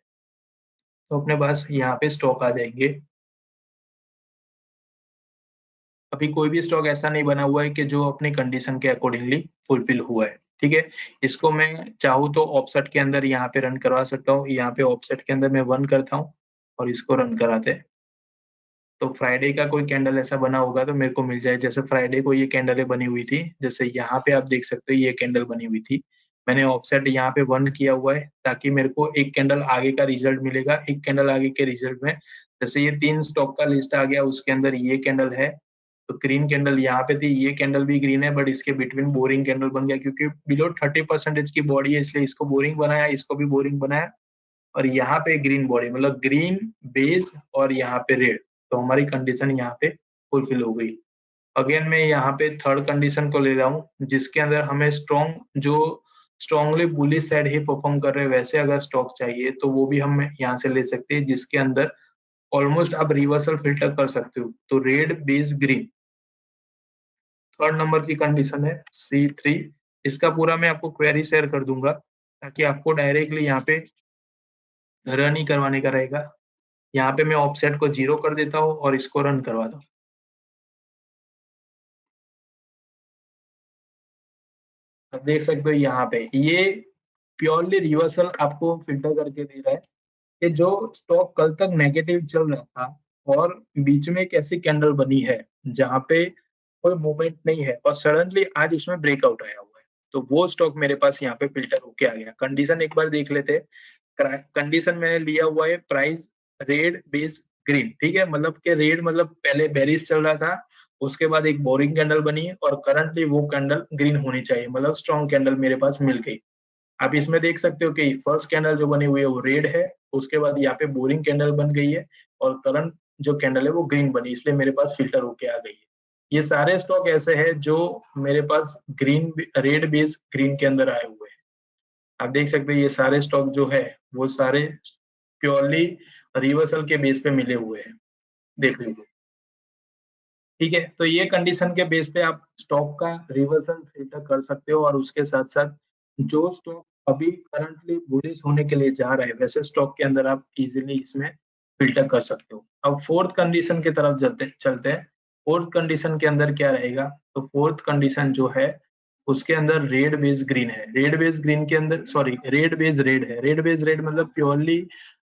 तो अपने पास यहाँ पे स्टॉक आ जाएंगे। अभी कोई भी स्टॉक ऐसा नहीं बना हुआ है कि जो अपनी कंडीशन के अकॉर्डिंगली फुलफिल हुआ है, ठीक है। इसको मैं चाहूँ तो ऑफसेट के अंदर यहाँ पे रन करवा सकता हूँ, यहाँ पे ऑफसेट के अंदर मैं 1 करता हूँ और इसको रन कराते हैं। तो फ्राइडे का कोई कैंडल ऐसा बना होगा तो मेरे को मिल जाए, जैसे फ्राइडे को ये कैंडलें बनी हुई थी, जैसे यहाँ पे आप देख सकते हो ये कैंडल बनी हुई थी। मैंने ऑफसेट यहाँ पे 1 किया हुआ है ताकि मेरे को एक कैंडल आगे का रिजल्ट मिलेगा, एक कैंडल आगे के रिजल्ट में जैसे ये 3 स्टॉक का लिस्ट आ गया, उसके अंदर ये कैंडल है, तो ग्रीन कैंडल यहाँ पे थी, ये कैंडल भी ग्रीन है बट इसके बिटवीन बोरिंग कैंडल बन गया क्योंकि बिलो 30% की बॉडी है इसलिए इसको बोरिंग बनाया, इसको भी बोरिंग बनाया और यहाँ पे ग्रीन बॉडी मतलब ग्रीन बेस और यहाँ पे रेड, तो हमारी कंडीशन यहाँ पे फुलफिल हो गई। अगेन मैं यहाँ पे थर्ड कंडीशन को ले रहा हूँ जिसके अंदर हमें स्ट्रॉन्ग जो स्ट्रॉन्गली बुलिश साइड ही परफॉर्म कर रहे हैं वैसे अगर स्टॉक चाहिए तो वो भी हम यहाँ से ले सकते हैं, जिसके अंदर ऑलमोस्ट आप रिवर्सल फिल्टर कर सकते हो, तो red base green third number की कंडीशन है C3। इसका पूरा मैं आपको क्वेरी शेयर कर दूंगा ताकि आपको डायरेक्टली यहाँ पे रन ही करवाने का रहेगा। यहाँ पे मैं ऑफसेट को 0 कर देता हूँ और इसको रन करवाता हूँ। अब देख सकते हो यहाँ पे ये प्योरली रिवर्सल आपको फिल्टर करके दे रहा है कि जो स्टॉक कल तक नेगेटिव चल रहा था और बीच में एक ऐसी कैंडल बनी है जहाँ पे कोई मूवमेंट नहीं है और सडनली आज उसमें ब्रेकआउट आया हुआ है, तो वो स्टॉक मेरे पास यहाँ पे फिल्टर होके आ गया। कंडीशन एक बार देख लेते हैं। कंडीशन मैंने लिया हुआ है प्राइस रेड बेस ग्रीन, ठीक है, मतलब कि रेड मतलब पहले बेरिश चल रहा था, उसके बाद एक बोरिंग कैंडल बनी और करंटली वो कैंडल ग्रीन होनी चाहिए, मतलब स्ट्रॉन्ग कैंडल मेरे पास मिल गई। आप इसमें देख सकते हो कि फर्स्ट कैंडल जो बनी हुई है वो रेड है, उसके बाद यहाँ पे बोरिंग कैंडल बन गई है और करंट जो कैंडल है वो ग्रीन बनी, इसलिए मेरे पास फिल्टर होके आ गई है। ये सारे स्टॉक ऐसे हैं जो मेरे पास ग्रीन रेड बेस ग्रीन के अंदर आए हुए हैं। आप देख सकते हैं ये सारे स्टॉक जो है वो सारे प्योरली रिवर्सल के बेस पे मिले हुए हैं, देख लीजिए। ठीक है, तो ये कंडीशन के बेस पे आप स्टॉक का रिवर्सल फिल्टर कर सकते हो और उसके साथ-साथ जो स्टॉक अभी करंटली बुलिश होने के लिए जा रहा है, वैसे स्टॉक के अंदर आप इज़िली इसमें फिल्टर कर सकते हो। अब फोर्थ कंडीशन की तरफ चलते हैं। फोर्थ कंडीशन के अंदर क्या रहेगा? तो फोर्थ कंडीशन जो है, उसके अंदर रेड बेस ग्रीन है। रेड बेस ग्रीन के अंदर सॉरी रेड बेस रेड है। रेड बेस रेड मतलब प्योरली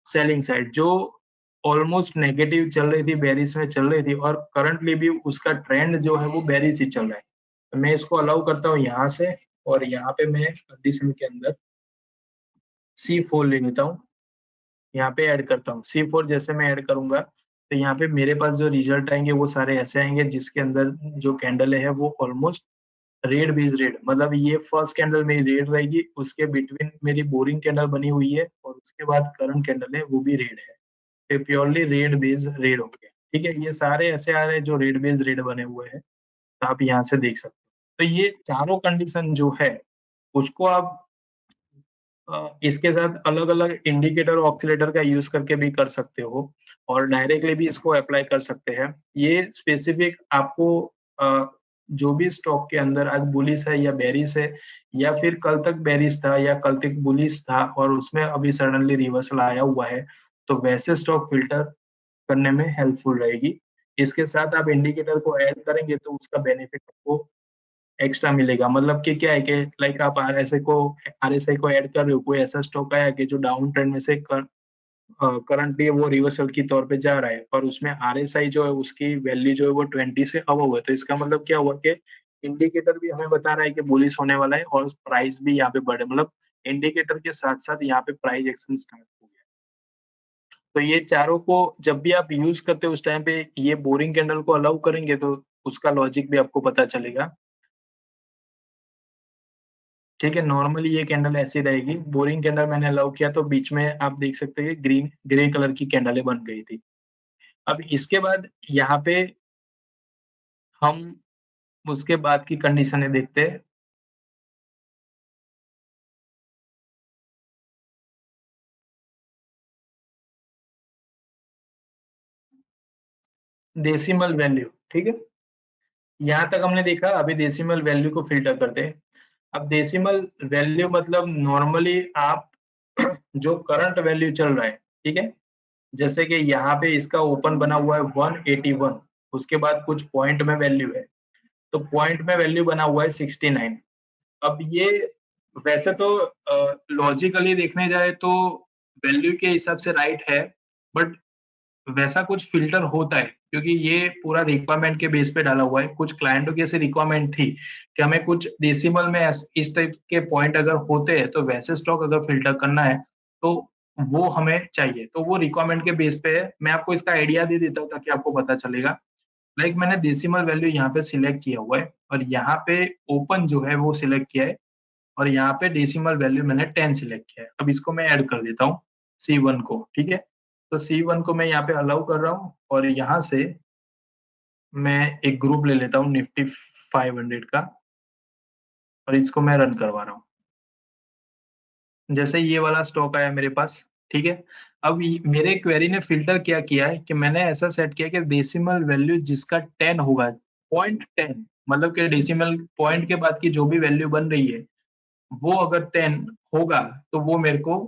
सेलिंग साइड जो ऑलमोस्ट नेगेटिव चल रही थी, बेरिश में चल रही थी और करंटली भी उसका ट्रेंड जो है वो बेरिश ही चल रहा है। तो मैं इसको अलाउ करता हूँ यहाँ से और यहाँ पे मैं कंडीशन के अंदर C4 ले लेता हूँ, यहाँ पे ऐड करता हूँ। C4 जैसे मैं ऐड करूँगा तो यहाँ पे मेरे पास जो रिजल्ट आएंगे वो सारे ऐसे आएंगे जिसके अंदर जो कैंडल है वो ऑलमोस्ट रेड बेस रेड, मतलब ये फर्स्ट कैंडल मेरी रेड रहेगी, उसके बिटवीन मेरी बोरिंग कैंडल बनी हुई है और उसके बाद करंट कैंडल है वो भी रेड है। ये प्योरली रेड बेस रेड हो गया। ठीक है, ये सारे ऐसे आ रहे हैं जो रेड बेस रेड बने हुए हैं, तो आप यहाँ से देख सकते हो। तो ये चारों कंडीशन जो है उसको आप इसके साथ अलग-अलग इंडिकेटर और ऑक्सीलेटर का यूज़ करके भी कर सकते हो और डायरेक्टली भी इसको अप्लाई कर सकते हैं। ये स्पेसिफिक आपको अ, जो भी स्टॉक के अंदर आज बुलिश है या बेरिश है या फिर कल तक बेरिश था या कल तक बुलिश था और उसमें अभी सडनली रिवर्सल आया हुआ है, तो वैसे स्टॉक फिल्टर करने में हेल्पफुल रहेगी। इसके साथ आप इंडिकेटर को ऐड करेंगे तो उसका बेनिफिट आपको एक्स्ट्रा मिलेगा, मतलब कि क्या है कि लाइक आप आरएसआई को ऐड कर रहे हो, कोई ऐसा स्टॉक आया कि जो डाउन ट्रेंड में से करंटली वो रिवर्सल की तौर पे जा रहा है पर उसमें आरएसआई जो है उसकी वैल्यू जो है वो 20 से अबव है, तो इसका मतलब क्या हुआ कि इंडिकेटर भी हमें बता रहा है कि बुलिश होने वाला है और प्राइस भी यहाँ पे बढ़े, मतलब इंडिकेटर के साथ-साथ यहाँ पे प्राइस एक्शन स्टार्ट हो गया। तो ये चारों को जब भी आप यूज़ करते हो उस टाइम पे ये बोरिंग कैंडल को अलाउ करेंगे तो उसका लॉजिक भी आपको पता चलेगा। ठीक है, नॉर्मली ये कैंडल ऐसी रहेगी। बोरिंग कैंडल मैंने अलाउ किया तो बीच में आप देख सकते हैं ग्रीन ग्रे कलर की कैंडलें बन गई थी। अब इसके बाद यहाँ पे हम उसके बाद की कंडीशनें देखते हैं। डेसिमल वैल्यू, ठीक है, यहाँ तक हमने देखा। अभी डेसिमल वैल्यू को फिल्टर करते हैं। अब डेसिमल वैल्यू मतलब नॉर्मली आप जो करंट वैल्यू चल रहा है, ठीक है, जैसे कि यहाँ पे इसका ओपन बना हुआ है 181, उसके बाद कुछ पॉइंट में वैल्यू है, तो पॉइंट में वैल्यू बना हुआ है 69। अब ये वैसे तो लॉजिकली देखने जाए तो वैल्यू के हिसाब से राइट है, बट वैसा कुछ फिल्टर होता है क्योंकि ये पूरा रिक्वायरमेंट के बेस पे डाला हुआ है। कुछ क्लाइंटों की ऐसी रिक्वायरमेंट थी कि हमें कुछ डेसिमल में इस टाइप के पॉइंट अगर होते हैं तो वैसे स्टॉक अगर फिल्टर करना है तो वो हमें चाहिए, तो वो रिक्वायरमेंट के बेस पे है। मैं आपको इसका आइडिया दे देता हूँ ताकि आपको पता चलेगा। लाइक मैंने डेसिमल वैल्यू यहाँ पे सिलेक्ट किया हुआ है और यहाँ पे ओपन जो है वो सिलेक्ट किया है और यहाँ पे डेसिमल वैल्यू मैंने 10 सिलेक्ट किया है। अब इसको मैं ऐड कर देता हूँ C1 को, ठीक है, तो C1 को मैं यहाँ पे अलाउ कर रहा हूँ और यहाँ से मैं एक ग्रुप ले लेता हूँ निफ्टी 500 का और इसको मैं रन करवा रहा हूँ। जैसे ये वाला स्टॉक आया मेरे पास, ठीक है। अब मेरे क्वेरी ने फिल्टर क्या किया है कि मैंने ऐसा सेट किया कि डेसिमल वैल्यू जिसका 10 होगा, पॉइंट 10, मतलब कि डेसिमल पॉइंट के बाद की जो भी वैल्यू बन रही है वो अगर 10 होगा तो वो मेरे को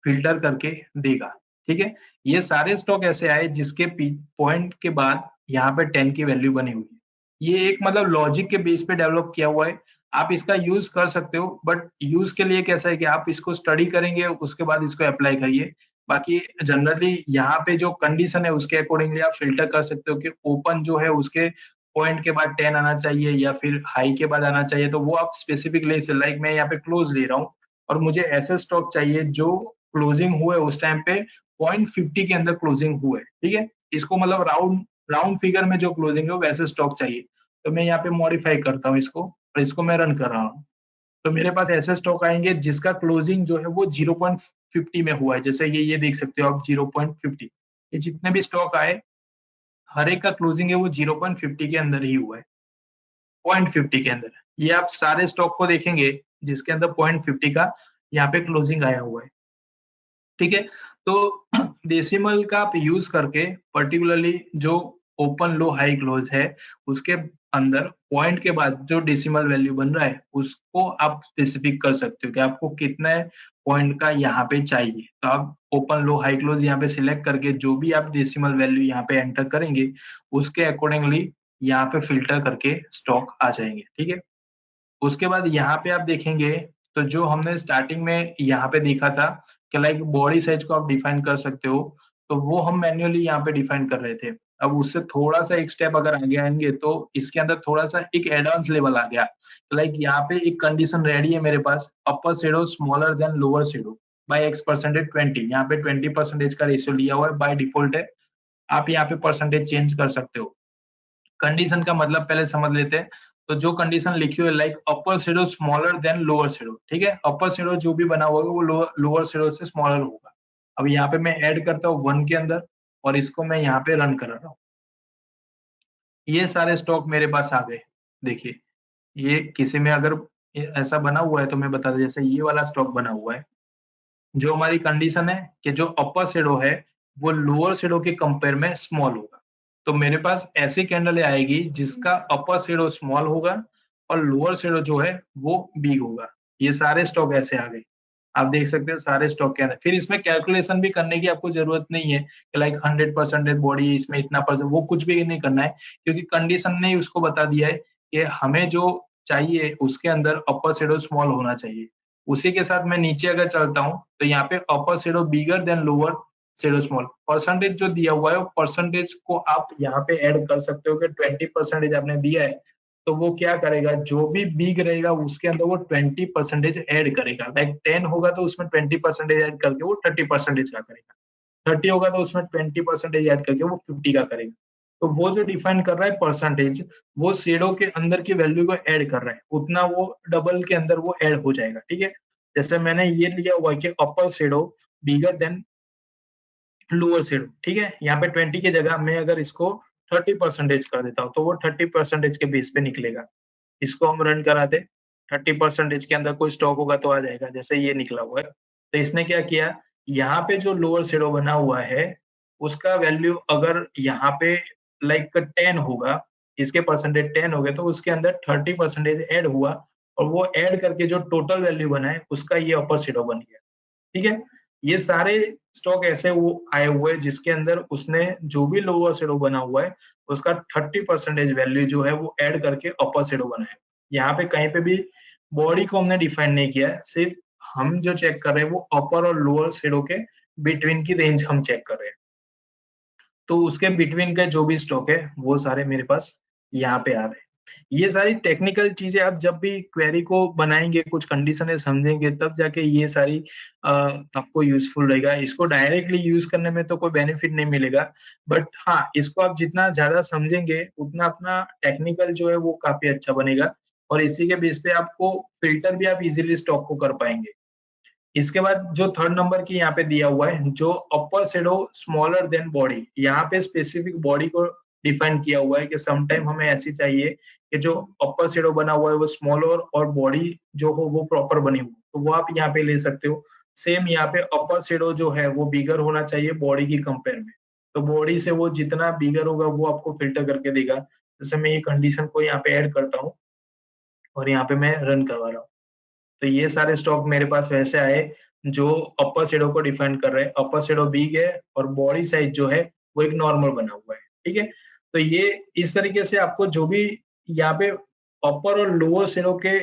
फिल्टर करके देगा, ठीक है। ये सारे स्टॉक ऐसे आए जिसके पॉइंट के बाद यहाँ पे 10 की वैल्यू बनी हुई है। ये एक मतलब लॉजिक के बेस पे डेवलप किया हुआ है। आप इसका यूज कर सकते हो, बट यूज के लिए कैसा है कि आप इसको स्टडी करेंगे उसके बाद इसको अप्लाई करिए। बाकी जनरली यहाँ पे जो कंडीशन है उसके अकॉर्डिंगली आप फिल्टर कर सकते हो कि ओपन जो है उसके पॉइंट के बाद 10 आना चाहिए या फिर हाई के बाद आना चाहिए, तो वो आप स्पेसिफिक ले से लाइक मैं यहाँ पे क्लोज ले रहा हूँ और मुझे ऐसे स्टॉक चाहिए जो क्लोजिंग हुए उस टाइम पे 0.50 के अंदर क्लोजिंग हुए, ठीक है। इसको मतलब राउंड राउंड फिगर में जो क्लोजिंग है वैसे स्टॉक चाहिए। तो मैं यहाँ पे मॉडिफाई करता हूँ इसको और इसको मैं रन कर रहा हूँ। तो मेरे पास ऐसे स्टॉक आएंगे जिसका क्लोजिंग जो है वो 0.50 में हुआ है। जैसे ये देख सकते हो आप 0.50, ये जितने भी स्टॉक आए हर एक का क्लोजिंग है वो 0.50 के अंदर ही हुआ है, 0.50 के अंदर। ये आप सारे स्टॉक को देखेंगे जिसके अंदर 0.50 का यहाँ पे क्लोजिंग आया हुआ है, ठीक है। तो डेसिमल का आप यूज करके पर्टिकुलरली जो ओपन लो हाई क्लोज है उसके अंदर पॉइंट के बाद जो डेसिमल वैल्यू बन रहा है उसको आप स्पेसिफिक कर सकते हो कि आपको कितने पॉइंट का यहाँ पे चाहिए। तो आप ओपन लो हाई क्लोज यहाँ पे सिलेक्ट करके जो भी आप डेसिमल वैल्यू यहाँ पे एंटर करेंगे उसके अकॉर्डिंगली यहाँ पे फिल्टर करके स्टॉक आ जाएंगे, ठीक है। उसके बाद यहाँ पे आप देखेंगे तो जो हमने स्टार्टिंग में यहाँ पे देखा था कि लाइक बॉडी साइज को आप डिफाइन कर सकते हो, तो वो हम मैन्युअली यहाँ पे डिफाइन कर रहे थे। अब उससे थोड़ा सा एक स्टेप अगर आगे आएंगे तो इसके अंदर थोड़ा सा एक एडवांस लेवल आ गया। लाइक यहाँ पे एक कंडीशन रेडी है मेरे पास, upper shadow smaller than lower shadow by X percentage 20, यहाँ पे 20% का रेशियो लिया हुआ है बाय डिफॉल्ट है। आप यहाँ पे परसेंटेज चेंज कर सकते हो। कंडीशन का मतलब पहले समझ लेते हैं। तो जो कंडीशन लिखी हुई है like upper shadow smaller than lower shadow, ठीक है, अपर शेडो जो भी बना हुआ है वो लोअर शेडो से स्मॉलर होगा। अब यहाँ पे मैं ऐड करता हूँ 1 के अंदर और इसको मैं यहाँ पे रन कर रहा हूँ। ये सारे स्टॉक मेरे पास आ गए। देखिए ये किसी में अगर ऐसा बना हुआ है तो मैं बता दूं, जैसे ये वाला स्टॉक बना हुआ है, जो हमारी कंडीशन है कि जो अपर शेडो है वो लोअर शेडो के कंपेयर में स्मॉल होगा। तो मेरे पास ऐसी कैंडल आएगी जिसका अपर शेडो स्मॉल होगा और लोअर शेडो जो है वो बिग होगा। ये सारे स्टॉक ऐसे आ गए। आप देख सकते हो सारे स्टॉक के अंदर। फिर इसमें कैलकुलेशन भी करने की आपको जरूरत नहीं है कि लाइक 100% बॉडी इसमें इतना परसेंट, वो कुछ भी नहीं करना है क्योंकि कंडीशन ने उसको बता दिया है कि हमें जो चाहिए उसके अंदर अपर शेडो स्मॉल होना चाहिए। उसी के साथ मैं नीचे अगर चलता हूँ तो यहाँ पे upper shadow bigger than lower shadow small, percentage जो दिया हुआ है परसेंटेज को आप यहाँ पे ऐड कर सकते हो कि 20% आपने दिया है तो वो क्या करेगा, जो भी बिग रहेगा उसके अंदर वो 20% ऐड करेगा। लाइक 10 होगा तो उसमें 20% ऐड करके वो 30% का करेगा, 30 होगा तो उसमें 20% ऐड करके वो 50 का करेगा। तो वो जो डिफाइन कर रहा है परसेंटेज, वो शेडो के अंदर की वैल्यू को ऐड कर रहा है, उतना वो डबल के अंदर वो ऐड हो जाएगा, ठीक है। जैसे मैंने ये लिया हुआ कि upper shadow bigger than lower shadow, ठीक है। यहाँ पे 20 की जगह मैं अगर इसको 30% कर देता हूँ तो वो 30% के बेस पे निकलेगा। इसको हम रन कराते, 30% के अंदर कोई स्टॉक होगा तो आ जाएगा, जैसे ये निकला हुआ है। तो इसने क्या किया, यहाँ पे जो लोअर शेडो बना हुआ है उसका वैल्यू अगर यहाँ पे लाइक 10 होगा, इसके परसेंटेज 10 हो गए तो उसके अंदर 30% ऐड हुआ, और वो ऐड करके जो टोटल वैल्यू बना है उसका ये अपर शेडो बन गया, ठीक है। ये सारे स्टॉक ऐसे वो आए हुए हैं जिसके अंदर उसने जो भी लोअर शेडो बना हुआ है उसका 30% वैल्यू जो है वो ऐड करके अपर शेडो बनाया है। यहाँ पे कहीं पे भी बॉडी को हमने डिफाइन नहीं किया है, सिर्फ हम जो चेक कर रहे हैं वो अपर और लोअर शेडो के बिटवीन की रेंज हम चेक कर रहे हैं। तो उसके बिटवीन का जो भी स्टॉक है वो सारे मेरे पास यहाँ पे आ रहे हैं। ये सारी टेक्निकल चीजें आप जब भी क्वेरी को बनाएंगे, कुछ कंडीशनें समझेंगे, तब जाके ये सारी आपको यूजफुल रहेगा। इसको डायरेक्टली यूज करने में तो कोई बेनिफिट नहीं मिलेगा, बट हाँ, इसको आप जितना ज्यादा समझेंगे उतना अपना टेक्निकल जो है वो काफी अच्छा बनेगा, और इसी के बेस पे आपको फिल्टर भी आप इजीली स्टॉक को कर पाएंगे। इसके बाद जो थर्ड नंबर की यहाँ पे दिया हुआ है, जो अपर शेडो स्मॉलर देन बॉडी, यहाँ पे स्पेसिफिक बॉडी को डिफाइन किया हुआ है कि सम टाइम हमें ऐसी चाहिए कि जो अपर शेडो बना हुआ है वो स्मॉलर और बॉडी जो हो वो प्रॉपर बनी हो, तो वो आप यहाँ पे ले सकते हो। सेम यहाँ पे अपर शेडो जो है वो बिगर होना चाहिए बॉडी की कंपेयर में, तो बॉडी से वो जितना बिगर होगा वो आपको फिल्टर करके देगा। जैसे मैं ये कंडीशन को यहाँ पे ऐड करता हूँ और यहाँ पे मैं रन करवा रहा हूँ, तो ये सारे स्टॉक मेरे पास वैसे आए जो अपर शेडो को डिफाइन कर रहे हैं। अपर शेडो बिग है और बॉडी साइज जो है वो एक नॉर्मल बना हुआ है, ठीक है। तो ये इस तरीके से आपको जो भी यहाँ पे अपर और लोअर शेडो के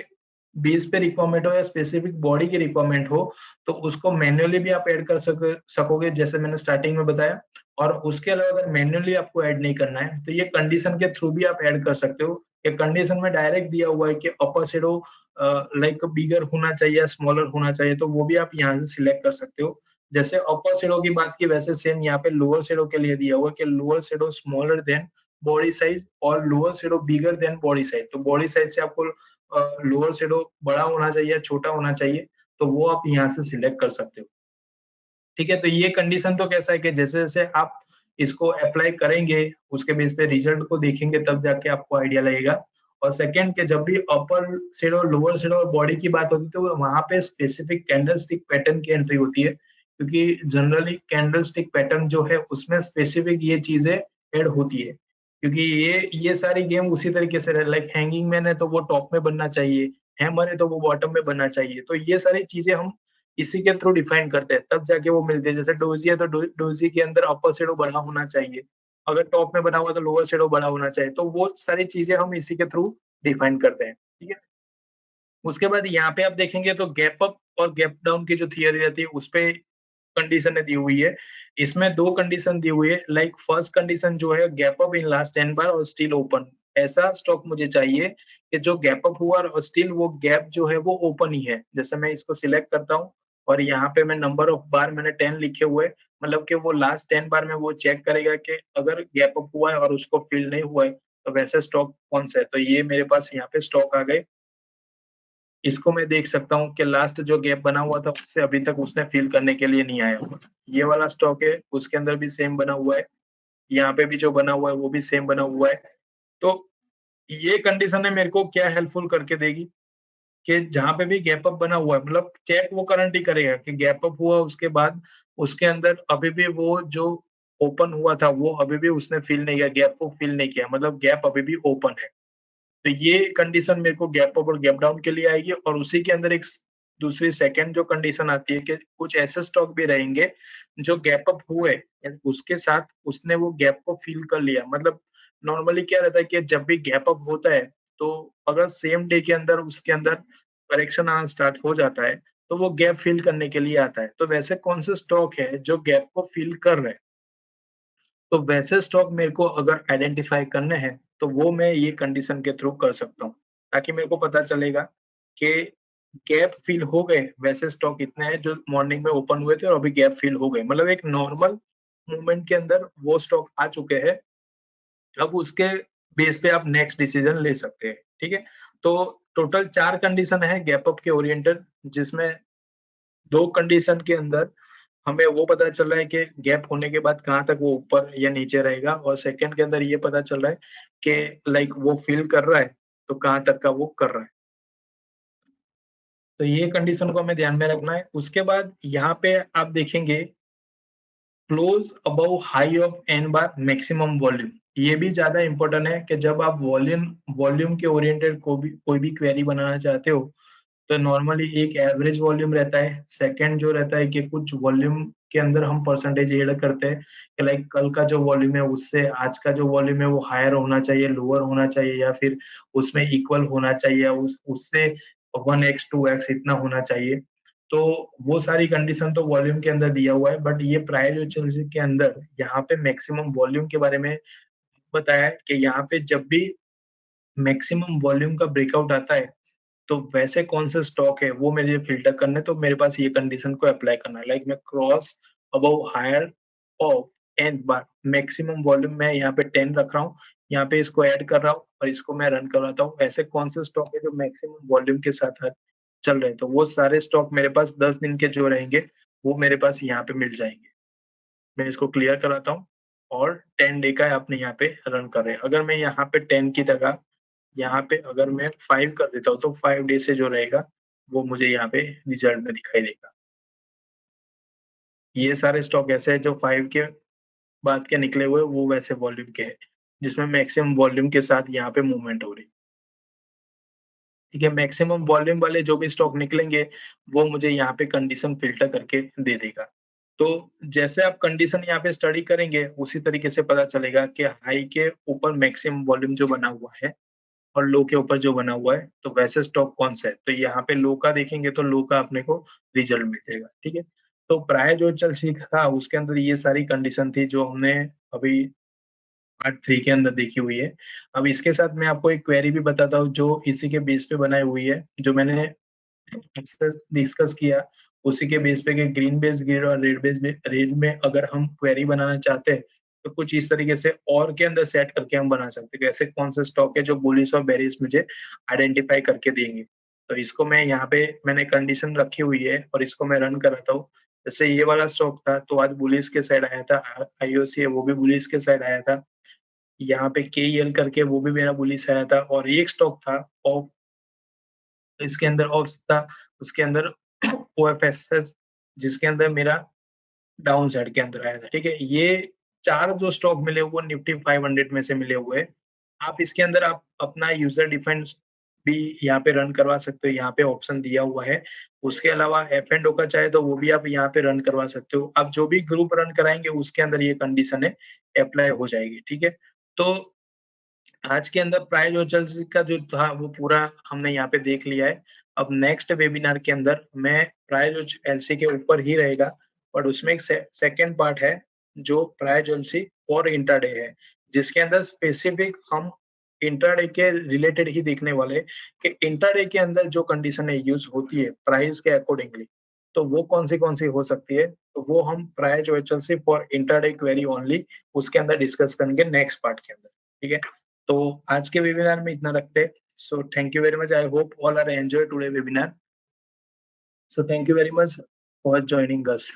बेस पे रिक्वायरमेंट हो या स्पेसिफिक बॉडी की रिक्वायरमेंट हो, तो उसको मैन्युअली भी आप ऐड कर सकोगे, जैसे मैंने स्टार्टिंग में बताया। और उसके अलावा अगर मैन्युअली आपको ऐड नहीं करना है तो ये कंडीशन के थ्रू भी आप ऐड कर सकते हो। ये कंडीशन में डायरेक्ट दिया हुआ है कि अपर शेडो लाइक बिगर होना चाहिए या स्मॉलर होना चाहिए, तो वो भी आप यहाँ से सिलेक्ट कर सकते हो। जैसे अपर शेडो की बात की वैसे सेम यहाँ पे लोअर शेडो के लिए दिया हुआ कि lower shadow smaller than body size और lower shadow bigger than body size. तो बॉडी साइज से आपको लोअर शेडो बड़ा होना चाहिए या छोटा होना चाहिए, तो वो आप यहाँ से सिलेक्ट कर सकते हो, ठीक है। तो ये कंडीशन तो कैसा है कि जैसे जैसे आप इसको अप्लाई करेंगे उसके बेस पे रिजल्ट को देखेंगे तब जाके आपको आइडिया लगेगा। और सेकंड के जब भी अपर शेडो लोअर शेडो और बॉडी की बात होती है तो वहां पे स्पेसिफिक कैंडलस्टिक पैटर्न की एंट्री होती है, क्योंकि जनरली कैंडलस्टिक पैटर्न जो है उसमें स्पेसिफिक ये चीजें ऐड होती है, क्योंकि ये सारी गेम उसी तरीके से लाइक हैंगिंग मैन है तो वो टॉप में बनना चाहिए, हैमर है तो वो बॉटम में बनना चाहिए। तो ये सारी चीजें हम इसी के थ्रू डिफाइन करते हैं, तब जाके वो मिलते हैं। जैसे डोजी है तो डोजी के अंदर अपर शेडो बड़ा होना चाहिए, अगर टॉप में बना हुआ तो लोअर शेडो बड़ा होना चाहिए, तो वो सारी चीजें हम इसी के थ्रू डिफाइन करते हैं, ठीक है। उसके बाद यहाँ पे आप देखेंगे तो गैप अप और गैप डाउन की जो थियरी रहती है उस पे कंडीशन दी हुई है। इसमें दो कंडीशन दी हुई है, लाइक फर्स्ट कंडीशन जो है गैप अप इन लास्ट 10 बार और स्टिल ओपन। ऐसा स्टॉक मुझे चाहिए कि जो गैप अप हुआ और स्टिल वो गैप जो है वो ओपन ही है। जैसे मैं इसको सिलेक्ट करता हूँ और यहाँ पे मैं नंबर ऑफ बार मैंने 10 लिखे हुए, मतलब कि वो लास्ट 10 बार में वो चेक करेगा कि अगर गैप अप हुआ है और उसको फिल नहीं हुआ है तो वैसे स्टॉक कौन सा है। तो ये मेरे पास यहाँ पे स्टॉक आ गए। इसको मैं देख सकता हूँ कि लास्ट जो गैप बना हुआ था उससे अभी तक उसने फिल करने के लिए नहीं आया हुआ। ये वाला स्टॉक है उसके अंदर भी सेम बना हुआ है, यहाँ पे भी जो बना हुआ है वो भी सेम बना हुआ है। तो ये कंडीशन है मेरे को क्या हेल्पफुल करके देगी कि जहां पे भी गैप अप बना हुआ है, मतलब चेक वो करंट ही करेगा कि गैप अप हुआ उसके बाद उसके अंदर अभी भी वो जो ओपन हुआ था वो अभी भी उसने फिल नहीं किया, गैप को फिल नहीं किया, मतलब गैप अभी भी ओपन है। तो ये कंडीशन मेरे को गैप अप और गैप डाउन के लिए आएगी, और उसी के अंदर एक दूसरी सेकंड जो कंडीशन आती है कि कुछ ऐसे स्टॉक भी रहेंगे जो गैप अप हुए उसके साथ उसने वो गैप को फिल कर लिया। मतलब नॉर्मली क्या रहता है कि जब भी गैप अप होता है तो अगर सेम डे के अंदर उसके अंदर करेक्शन आना स्टार्ट हो जाता है तो वो गैप फिल करने के लिए आता है। तो वैसे कौन से स्टॉक है जो गैप को फिल कर रहे हैं, तो वैसे स्टॉक मेरे को अगर आइडेंटिफाई करने हैं तो वो मैं ये कंडीशन के थ्रू कर सकता हूँ, ताकि मेरे को पता चलेगा कि गैप फिल हो गए वैसे स्टॉक इतने हैं जो मॉर्निंग में ओपन हुए थे और अभी गैप फिल हो गए, मतलब एक नॉर्मल मूवमेंट के अंदर वो स्टॉक आ चुके हैं अब उसके बेस पे आप नेक्स्ट डिसीजन ले सकते हैं, ठीक है? तो टोटल 4 कंडीशन है गैप अप के ओरिएंटेड, जिसमें 2 कंडीशन के अंदर हमें वो पता चल रहा है कि गैप होने के बाद कहाँ तक वो ऊपर या नीचे रहेगा, और सेकंड के अंदर ये पता चल रहा है कि लाइक वो फ़ील कर रहा है, तो कहाँ तक का वो कर रहा है। तो ये कंडीशन को हमें ध्यान में रखना है। उसके बाद यहाँ पे आप देखेंगे close above high of N bar maximum volume. ये भी ज़्यादा इम्पोर्टेंट है कि जब आप वॉल्यूम वॉल्यूम के ओरिएंटेड कोई भी क्वेरी बनाना चाहते हो, तो नॉर्मली एक एवरेज वॉल्यूम रहता है। सेकंड जो रहता है कि कुछ वॉल्यूम के अंदर हम परसेंटेज ऐड करते हैं कि लाइक कल का जो वॉल्यूम है उससे आज का जो वॉल्यूम है वो हायर होना चाहिए, लोअर होना चाहिए, या फिर उसमें इक्वल होना चाहिए, उस उससे 1x 2x इतना होना चाहिए। तो वो सारी कंडीशन तो वॉल्यूम के अंदर दिया हुआ है, बट ये प्रायोरिटाइजेशन के अंदर यहाँ पे मैक्सिमम वॉल्यूम के बारे में बताया है कि यहाँ पे जब भी मैक्सिमम वॉल्यूम का ब्रेकआउट आता है, तो वैसे कौन से स्टॉक है वो मुझे फ़िल्टर करने, तो मेरे पास ये कंडीशन को अप्लाई करना है। लाइक मैं cross above higher of N bar maximum volume मैं यहाँ पे 10 रख रहा हूँ, यहाँ पे इसको ऐड कर रहा हूँ और इसको मैं रन करवाता हूँ। ऐसे कौन से स्टॉक है जो मैक्सिमम वॉल्यूम के साथ चल रहे हैं, तो वो सारे स्टॉक मेरे पास 10 दिन के जो रहेंगे, वो मेरे पास यहाँ पे मिल जाएँगे। मैं इसको क्लियर कराता हूँ और 10 डे का आपने यहाँ पे रन कर रहे हैं। अगर मैं यहाँ पे 10 की जगह यहाँ पे अगर मैं 5 कर देता हूँ, तो 5 डे से जो रहेगा, वो मुझे यहाँ पे रिजल्ट में दिखाई देगा। ये सारे स्टॉक ऐसे हैं जो 5 के बाद के निकले हुए, वो वैसे वॉल्यूम के हैं, जिसमें मैक्सिमम वॉल्यूम के साथ यहाँ पे मूवमेंट हो रही है। ठीक है, मैक्सिमम वॉल्यूम वाले जो भी स्टॉक निकलेंगे, वो मुझे यहाँ पे कंडीशन फ़िल्टर करके दे देगा। तो जैसे आप कंडीशन यहाँ पे स्टडी करेंगे, उसी तरीके से पता चलेगा कि हाई के ऊपर मैक्सिमम वॉल्यूम जो बना हुआ है और लो के ऊपर जो बना हुआ है, तो वैसे स्टॉक कौन-सा है? तो यहाँ पे लो का देखेंगे तो लो का अपने को रिज़ल्ट मिल जाएगा, ठीक है? तो प्रायः जो चल सीखा था उसके अंदर ये सारी कंडीशन थी जो हमने अभी पार्ट 3 के अंदर देखी हुई है। अब इसके साथ मैं आपको एक क्वेरी भी बताता हूँ जो इसी के बेस पे बनाई हुई है, जो मैंने डिस्कस डिस्कस किया, उसी के बेस पे कि ग्रीन बेस ग्रिड और रेड में अगर हम क्वेरी बनाना चाहते हैं, तो कुछ इस तरीके से और के अंदर सेट करके हम बना सकते हैं कि ऐसे कौन से स्टॉक है जो बुलिश और बेरिश मुझे आइडेंटिफाई करके देंगे। तो इसको मैं यहाँ पे मैंने कंडीशन रखी हुई है और इसको मैं रन कराता हूँ। जैसे ये वाला स्टॉक था तो आज बुलिश के साइड आया था, आईओसी है वो भी बुलिश के साइड आया था। यहाँ पे केईएल करके वो भी मेरा बुलिश आया था, और एक स्टॉक था ऑफ, इसके अंदर ऑप्स था, उसके अंदर ओएफएसएस, जिसके अंदर मेरा डाउन साइड के अंदर आया था, ठीक है? ये 4 जो स्टॉक मिले वो निफ्टी 500 में से मिले हुए हैं। आप इसके अंदर आप अपना यूज़र डिफाइंड भी यहाँ पे रन करवा सकते हो, यहाँ पे ऑप्शन दिया हुआ है। उसके अलावा एफ एंड ओ का चाहे तो वो भी आप यहाँ पे रन करवा सकते हो। आप जो भी ग्रुप रन कराएँगे उसके अंदर ये कंडीशन है, अप्लाई हो जाएगी, ठीक है? तो आज के अंदर प्राइस और चर्चा का जो था वो पूरा हमने यहाँ पे देख लिया है। अब नेक्स्ट वेबिनार के अंदर मैं प्राइस और एलसी के ऊपर ही रहेगा, बट उसमें एक सेकंड पार्ट है जो प्राइस एलसी और इंट्राडे है, जिसके अंदर स्पेसिफिक हम इंट्राडे के रिलेटेड ही देखने वाले हैं कि इंट्राडे के अंदर जो कंडीशन यूज होती है प्राइस के अकॉर्डिंगली, तो वो कौन सी हो सकती है, तो वो हम प्राइस और LC for intraday query only उसके अंदर डिस्कस करेंगे नेक्स्ट पार्ट के अंदर, ठीक है? तो आज के वेबिनार में इतना रखते हैं। So thank you very much, I hope all are enjoy today webinar. So thank you very much for joining us.